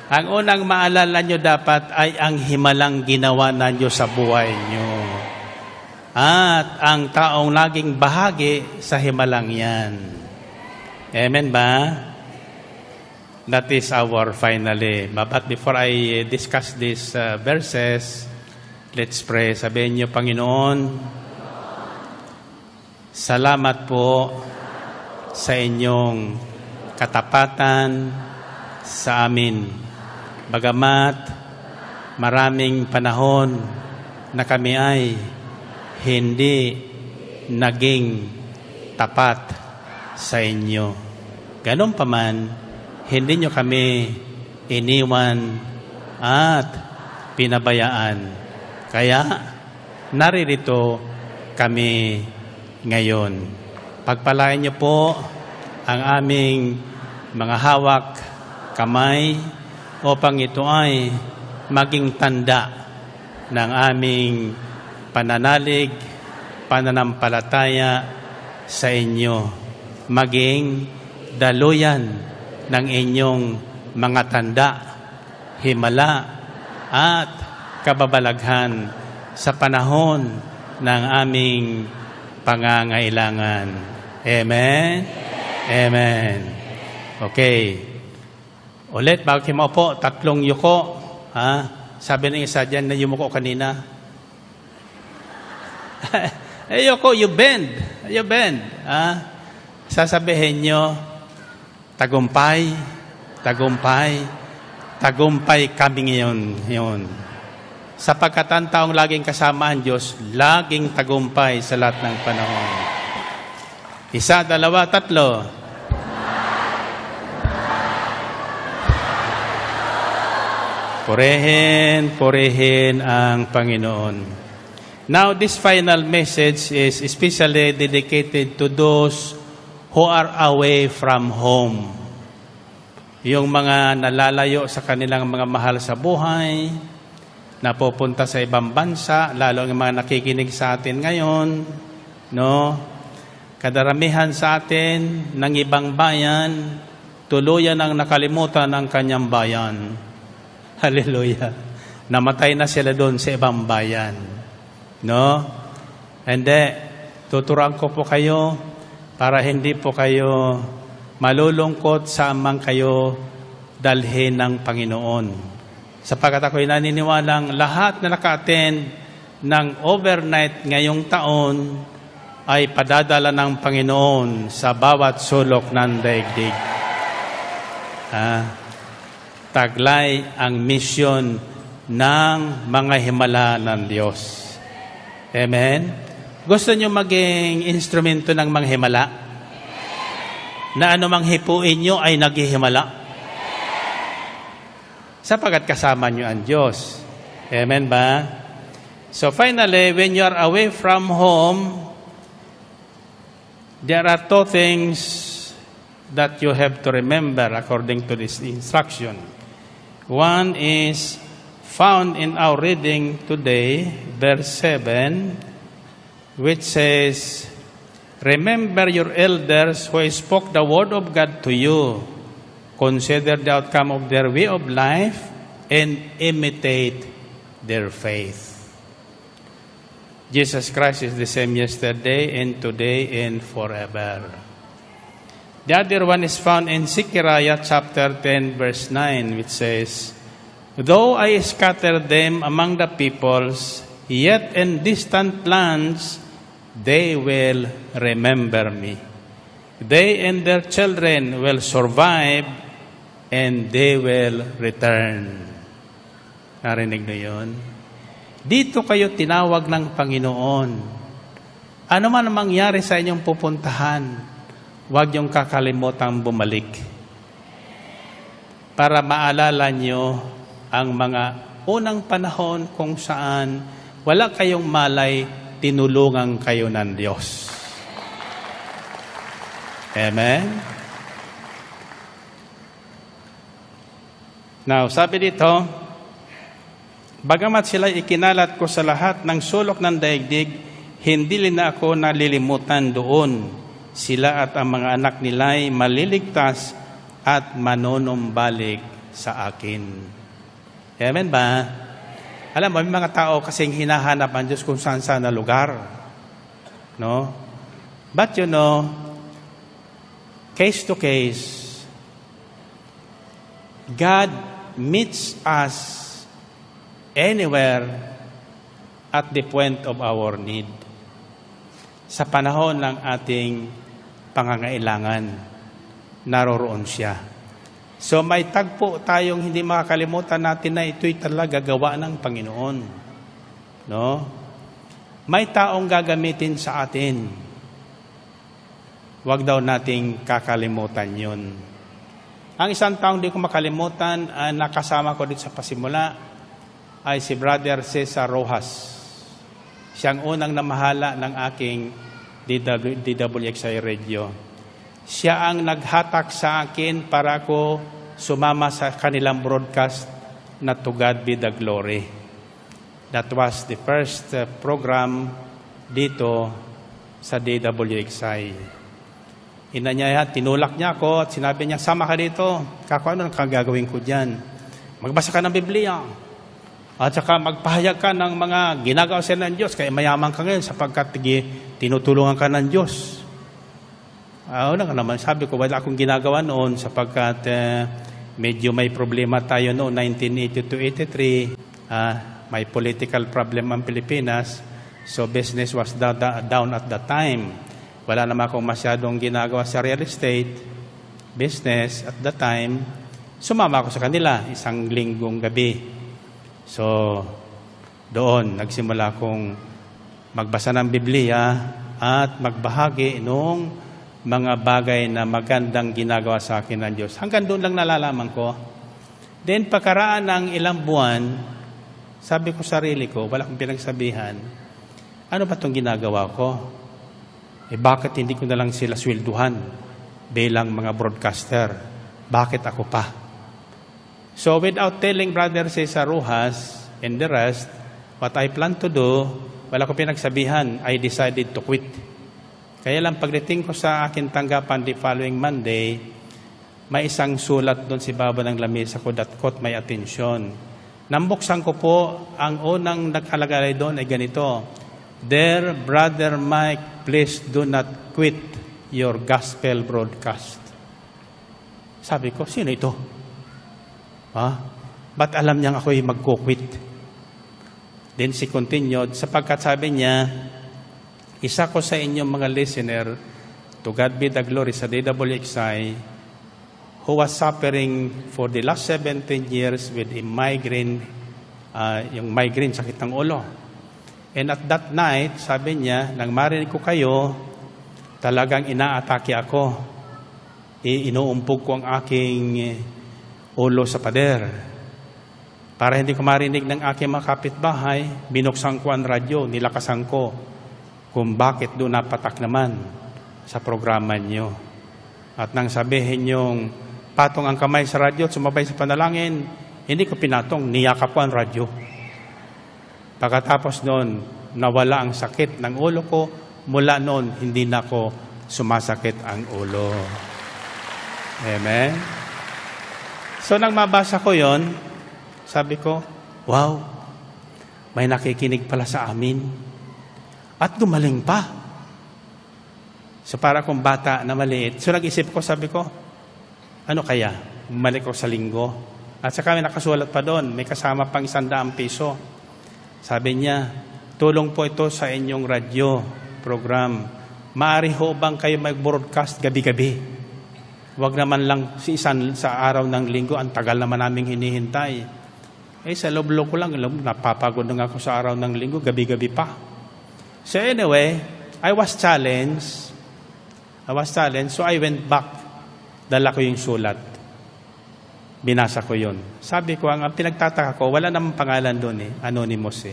Ang unang maalala nyo dapat ay ang himalang ginawa na nyo sa buhay nyo. At ang taong laging bahagi sa himalang yan. Amen ba? That is our finally. But before I discuss these verses, let's pray. Sabihin nyo, Panginoon, salamat po sa inyong katapatan sa amin. Bagamat maraming panahon na kami ay hindi naging tapat sa inyo. Ganon pa man, hindi nyo kami iniwan at pinabayaan. Kaya naririto kami ngayon. Pagpalain niyo po ang aming mga hawak kamay upang ito ay maging tanda ng aming pananalig, pananampalataya sa inyo. Maging daluyan ng inyong mga tanda, himala at kababalaghan sa panahon ng aming pangangailangan. Amen? Amen. Okay. Ulit, bago kayo maupo, 3 yuko. Sabi ng isa dyan na yumuko kanina. Yuko, you bend. You bend. Sasabihin nyo, tagumpay, tagumpay, tagumpay kami ngayon. Sapagkat ang taong laging kasama ang Diyos, laging tagumpay sa lahat ng panahon. 1, 2, 3. Purihin ang Panginoon. Now, this final message is especially dedicated to those who are away from home. Yung mga nalalayo sa kanilang mga mahal sa buhay, napupunta sa ibang bansa, lalo ang mga nakikinig sa atin ngayon, no? Kadaramihan sa atin ng ibang bayan, tuluyan ang nakalimutan ng kanyang bayan. Hallelujah. Namatay na sila doon sa ibang bayan. No? Hindi. Tuturuan ko po kayo para hindi po kayo malulungkot sa amang kayo dalhin ng Panginoon. Sapagkat ako'y naniniwalang lahat na naka-attend ng overnight ngayong taon ay padadala ng Panginoon sa bawat sulok ng daigdig. Taglay ang misyon ng mga himala ng Diyos. Amen? Gusto nyo maging instrumento ng mga himala? Na anumang hipuin nyo ay naghihimala? Sapagkat kasama nyo ang Diyos. Amen ba? So finally, when you are away from home, there are 2 things that you have to remember according to this instruction. One is found in our reading today, verse 7, which says, remember your elders who spoke the word of God to you. Consider the outcome of their way of life and imitate their faith. Jesus Christ is the same yesterday and today and forever. The other one is found in Zechariah chapter 10 verse 9, which says, though I scatter them among the peoples, yet in distant lands they will remember me. They and their children will survive and they will return. Narinig na yun? Dito kayo tinawag ng Panginoon Ano man ang mangyari sa inyong pupuntahan, huwag niyong kakalimutan bumalik. Para maalala niyo ang mga unang panahon kung saan wala kayong malay, tinulungan kayo ng Diyos. Amen? Now, sabi dito, bagamat sila ikinalat ko sa lahat ng sulok ng daigdig, hindi na ako nalilimutan doon. Sila at ang mga anak nila'y maliligtas at manonumbalik sa akin. Amen ba? Alam mo, may mga tao kasing hinahanap ang Diyos kung saan-saan na lugar. No? But you know, case to case, God meets us anywhere at the point of our need. Sa panahon ng ating pangangailangan, naroroon siya. So may tagpo tayong hindi makakalimutan natin na ito'y talaga gawa ng Panginoon. No? May taong gagamitin sa atin. Huwag daw nating kakalimutan yun. Ang isang taong di ko makalimutan, nakasama ko dito sa pasimula, ay si Brother Cesar Rojas. Siyang unang namahala ng aking DWXI radio. Siya ang naghatak sa akin para ako sumama sa kanilang broadcast na To God Be the Glory. That was the first program dito sa DWXI. Tinulak niya ako at sinabi niya, sama ka dito. Kako, ano ang gagawin ko dyan? Magbasa ka ng Biblia. At saka magpahayag ka ng mga ginagawa sa ng Diyos. Kaya mayaman ka ngayon sapagkat tinutulungan ka ng Diyos. Una ka naman, sabi ko, wala akong ginagawa noon sapagkat medyo may problema tayo noon, 1982-83. May political problem ang Pilipinas. So business was down at that time. Wala naman akong masyadong ginagawa sa real estate business at that time. Sumama ako sa kanila isang linggong gabi. So, doon nagsimula akong magbasa ng Biblia at magbahagi ng mga bagay na magandang ginagawa sa akin ng Diyos. Hanggang doon lang nalalaman ko. Then, pagkaraan ng ilang buwan, sabi ko sarili ko, wala akong pinagsabihan, ano ba itong ginagawa ko? Bakit hindi ko na lang sila swelduhan bilang mga broadcaster? Bakit ako pa? So without telling Brother Cesar Rojas and the rest, what I plan to do, wala ko pinagsabihan, I decided to quit. Kaya lang pagdating ko sa akin tanggapan the following Monday, may isang sulat doon si Baba ng lamesa ko that caught my attention. Nambuksan ko po, ang unang nakalagay doon ay ganito, Dear Brother Mike, please do not quit your gospel broadcast. Sabi ko, sino ito? Ba't alam niyang ako'y magko-quit? Then she continued, sapagkat sabi niya, isa ko sa inyong mga listener, To God Be the Glory sa DWXI, who was suffering for the last 17 years with a migraine, yung migraine, sakit ng ulo. And at that night, sabi niya, nang marinig ko kayo, talagang inaatake ako. Inuumpog ko ang aking ulo sa pader. Para hindi ko marinig ng aking mga kapitbahay, binuksan ko ang radyo, nilakasan ko kung bakit doon napatak naman sa programa niyo. At nang sabihin yung patong ang kamay sa radyo at sumabay sa panalangin, hindi ko pinatong, niyakap ko ang radyo. Pagkatapos noon, nawala ang sakit ng ulo ko. Mula noon, hindi na ako sumasakit ang ulo. Amen? So, nang mabasa ko yon, sabi ko, wow, may nakikinig pala sa amin. At gumaling pa. So, para akong bata na maliit. So, nag-isip ko, sabi ko, ano kaya? Bumalik ko sa linggo. At saka may nakasulat pa doon, may kasama pang 100 piso. Sabi niya, tulong po ito sa inyong radyo program. Maaari ho bang kayo mag-broadcast gabi-gabi? Huwag naman lang sa araw ng linggo, ang tagal naman naming hinihintay. Sa loob-loob ko lang, napapagod na ako sa araw ng linggo, gabi-gabi pa. So anyway, I was challenged, so I went back. Dala ko yung sulat. Binasa ko yun. Sabi ko, ang pinagtataka ko, wala namang pangalan doon anonymous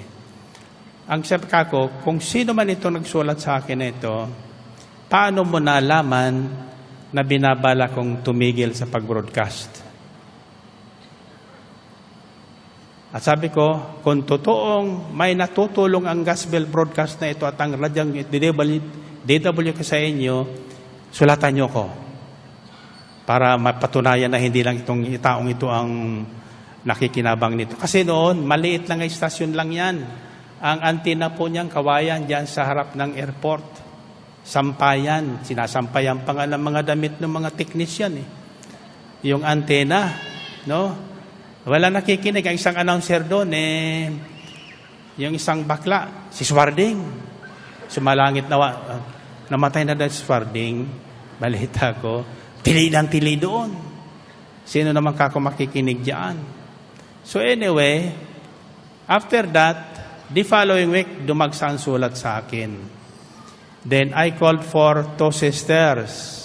Ang sabi ko, kung sino man ito nagsulat sa akin na ito, paano mo nalaman na binabala kong tumigil sa pag-broadcast? At sabi ko, kung totoong may natutulong ang gospel broadcast na ito at ang radyang DW ko sa inyo, sulatan nyo ko para mapatunayan na hindi lang itong taong ito ang nakikinabang nito. Kasi noon, maliit lang ang istasyon lang yan. Ang antena po niyang kawayan dyan sa harap ng airport. Sampayan. Sinasampayan pa nga ng mga damit ng mga technician Yung antena, no? Wala nakikinig. Ang isang announcer doon, yung isang bakla, si Swarding. Sumalangit na, namatay na dahil si Swarding. Balita ko, tili doon. Sino naman kako makikinig diyan? So anyway, after that, the following week, dumagsa ang sulat sa akin. Then I called for 2 sisters.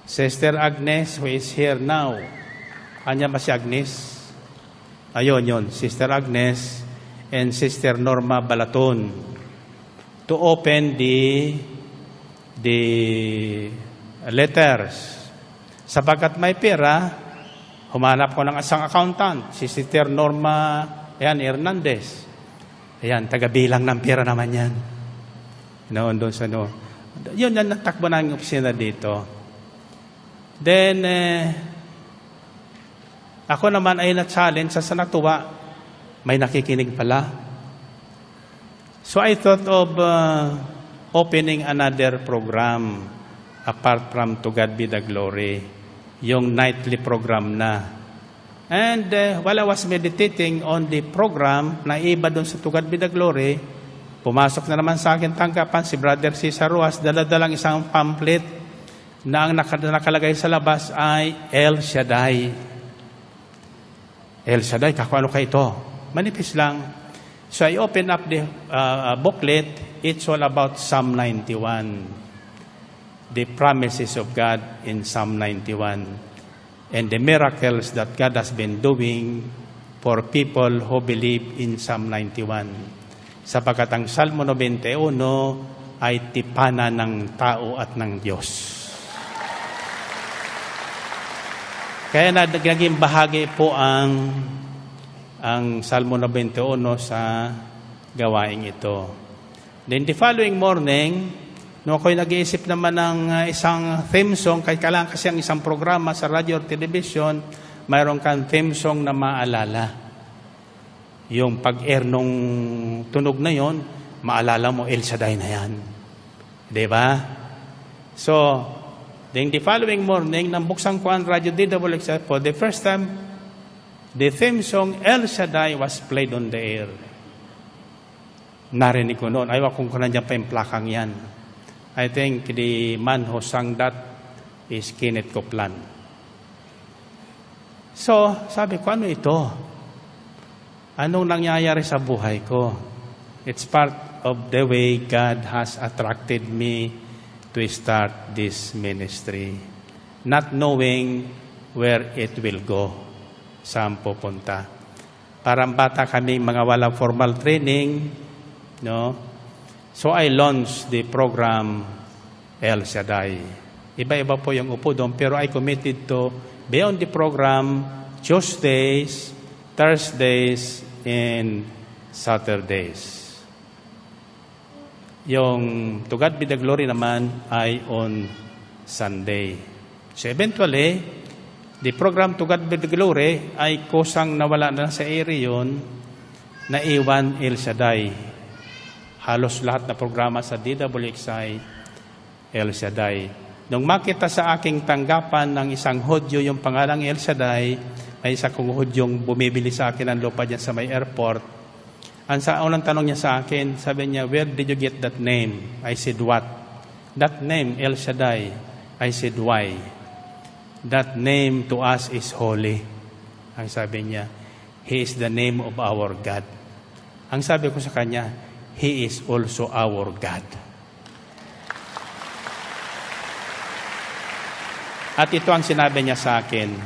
Sister Agnes, who is here now. Anya ba si Agnes? Ayun, Sister Agnes and Sister Norma Balaton to open the letters. Sapagkat may pera, humanap ko ng isang accountant, si Sister Norma Hernandez. Ayan, taga-bilang ng pera naman yan. Noon doon sa Yun, natakbo na ang opisina dito. Then, ako naman ay na-challenge sa natuwa, may nakikinig pala. So I thought of opening another program apart from To God Be the Glory, yung nightly program na. And while I was meditating on the program na iba doon sa To God Be the Glory, pumasok na naman sa akin tanggapan si Brother Cesar Ruas, dala-dalang isang pamphlet na ang nakalagay sa labas ay El Shaddai. El Shaddai, ano ka ito? Manipis lang. So I open up the booklet. It's all about Psalm 91. The promises of God in Psalm 91. And the miracles that God has been doing for people who believe in Psalm 91. Sapagkat ang Salmo 91 ay tipana ng tao at ng Diyos. Kaya naging bahagi po ang Salmo 91 sa gawain ito. Then the following morning, no, ako'y nag-iisip naman ng isang theme song, kailangan kasi ang isang programa sa radio or television, mayroon kang theme song na maalala. Yung pag-air nung tunog na yon, maalala mo, El Shaddai na yan. Diba? So, then the following morning, nang buksan ko ang radio DWX, for the first time, the theme song El Shaddai was played on the air. Narinig ko noon. Ayaw kung nandiyan pa yung plakang yan. I think the man who sang that is Kenneth Copeland. So, sabi ko, ano ito? Anong nangyayari sa buhay ko? It's part of the way God has attracted me to start this ministry, not knowing where it will go, saan pupunta. Parang bata kami, mga walang formal training, no? So I launched the program El Shaddai. Iba-iba po yung upo doon, pero I committed to be on the program Tuesdays, Thursdays, and Saturdays. Yung To God Be the Glory naman ay on Sunday. So eventually, the program To God Be the Glory ay kusang nawala na sa area yun, naiwan El Shaddai. Halos lahat na programa sa DWXI, El Shaddai. Nung makita sa aking tanggapan ng isang Hudyo yung pangalang El Shaddai, may isa kong Hudyong bumibili sa akin ng lupa dyan sa may airport. Ang unang tanong niya sa akin, sabi niya, where did you get that name? I said, what? That name, El Shaddai. I said, why? That name to us is holy. Ang sabi niya, He is the name of our God. Ang sabi ko sa kanya, He is also our God. At ito ang sinabi niya sa akin,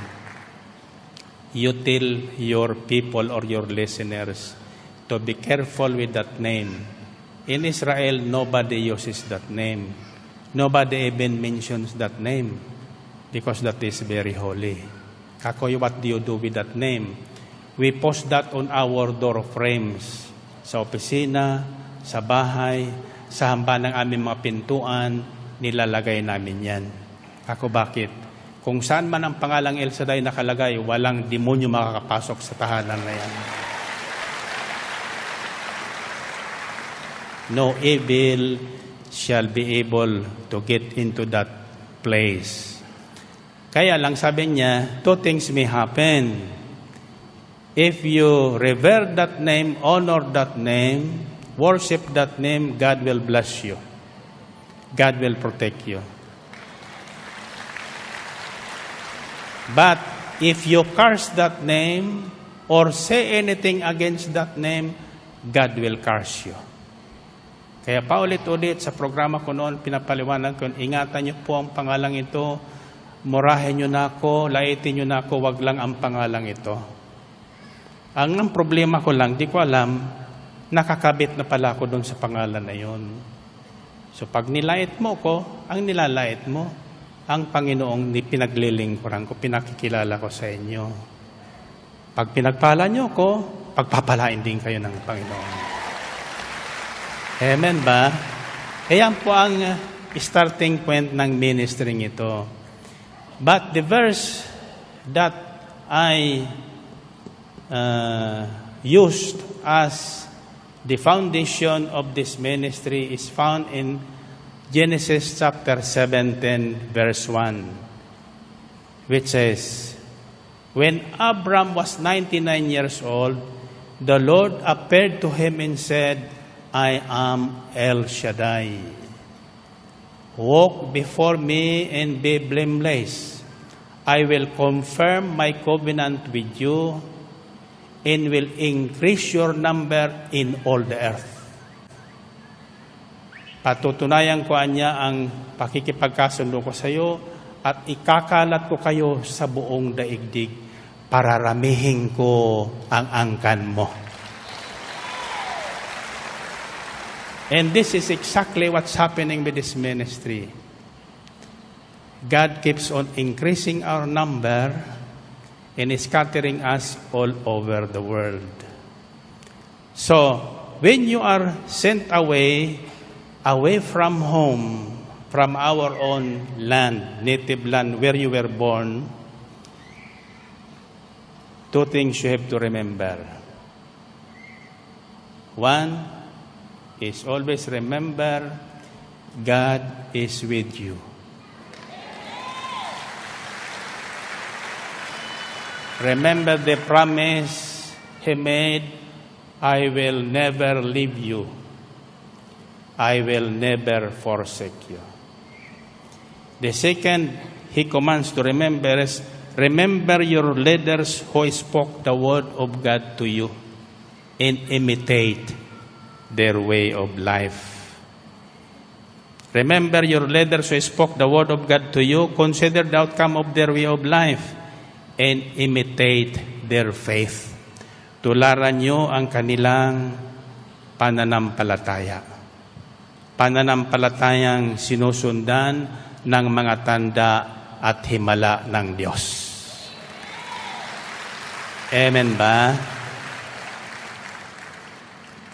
you tell your people or your listeners to be careful with that name. In Israel, nobody uses that name. Nobody even mentions that name because that is very holy. Kakoy, what do you do with that name? We post that on our door frames, sa opisina, sa bahay, sa hamba ng aming mga pintuan, nilalagay namin yan. Ako, bakit? Kung saan man ang pangalang El Shaddai nakalagay, walang demonyo makakapasok sa tahanan na yan. No evil shall be able to get into that place. Kaya lang sabi niya, two things may happen. If you revere that name, honor that name, worship that name, God will bless you. God will protect you. But if you curse that name or say anything against that name, God will curse you. Kaya paulit-ulit sa programa ko noon, pinapaliwanag ko, ingatan niyo po ang pangalang ito, murahin niyo na ako, laitin niyo na ako, wag lang ang pangalang ito. Ang problema ko lang, di ko alam, nakakabit na pala ako doon sa pangalan na yon. So pag nilait mo ko, ang nilalait mo, ang Panginoong pinaglilingkuran ko, pinakikilala ko sa inyo. Pag pinagpala niyo ko, pagpapalain din kayo ng Panginoon. Amen ba? Ayan po ang starting point ng ministering ito. But the verse that I used as the foundation of this ministry is found in Genesis chapter 17, verse 1, which says, when Abram was 99 years old, the Lord appeared to him and said, I am El Shaddai. Walk before me and be blameless. I will confirm my covenant with you and will increase your number in all the earth. Patutunayan ko niya ang pakikipagkasundo ko sa iyo at ikakalat ko kayo sa buong daigdig. Pararamihin ko ang angkan mo. And this is exactly what's happening with this ministry. God keeps on increasing our number and is scattering us all over the world. So, when you are sent away from home, from our own land, native land, where you were born, two things you have to remember. One is always remember God is with you. Remember the promise He made, I will never leave you. I will never forsake you. The second He commands to remember is, remember your leaders who spoke the word of God to you and imitate their way of life. Remember your leaders who spoke the word of God to you, consider the outcome of their way of life, and imitate their faith. Tularan nyo ang kanilang pananampalataya. Pananampalatayang sinusundan ng mga tanda at himala ng Diyos. Amen ba?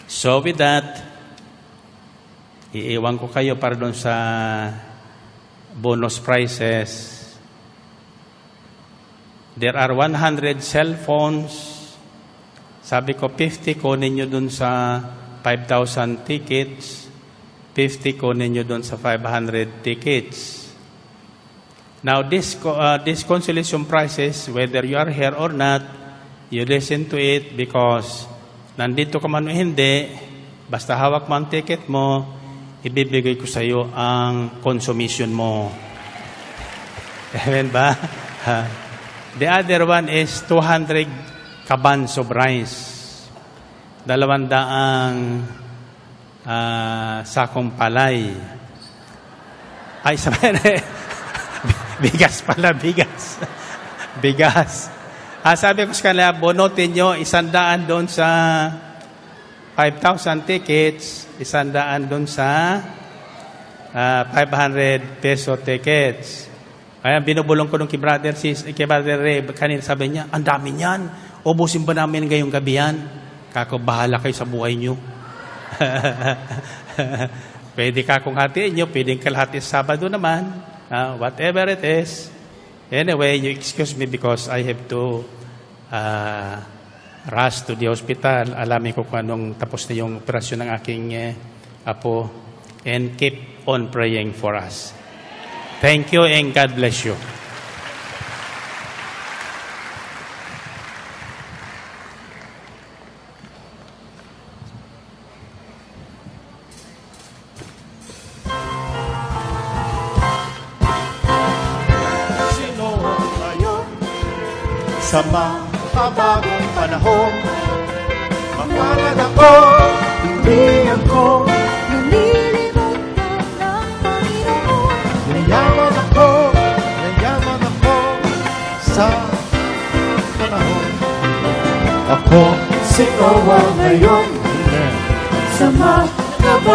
So with that, iiwan ko kayo para doon sa bonus prizes. There are 100 cell phones. Sabi ko, 50 kunin nyo doon sa 5,000 tickets. 50 kunin nyo doon sa 500 tickets. Now, this consolation prizes, whether you are here or not, you listen to it because nandito ka man o hindi, basta hawak mo ang ticket mo, ibibigay ko sa iyo ang consummation mo. Amen ba? The other one is 200 kabans of rice. 200 sakong palay. Ay, sabi Bigas pala, bigas. Bigas. Sabi ko sa kanila, bunutin nyo, 100 doon sa 5,000 tickets, 100 doon sa 500 peso tickets. Kaya binubulong ko nung kay Brother Ray, kanina sabi niya, ang dami niyan. Ubusin ba namin ngayong gabi yan? Kako, bahala kayo sa buhay nyo. Pwede ka kung hatiin nyo, pwedeng kalahati sa Sabado naman. Whatever it is. Anyway, you excuse me because I have to rush to the hospital. Alamin ko kung anong tapos na yung operasyon ng aking apo. And keep on praying for us. Thank you and God bless you. Sa makabagong panahon, mapalad ako, hindi ako nalilibot ka ng Panginoon. yayaman ako sa panahon. Ako si Noah ngayon, sa makabagong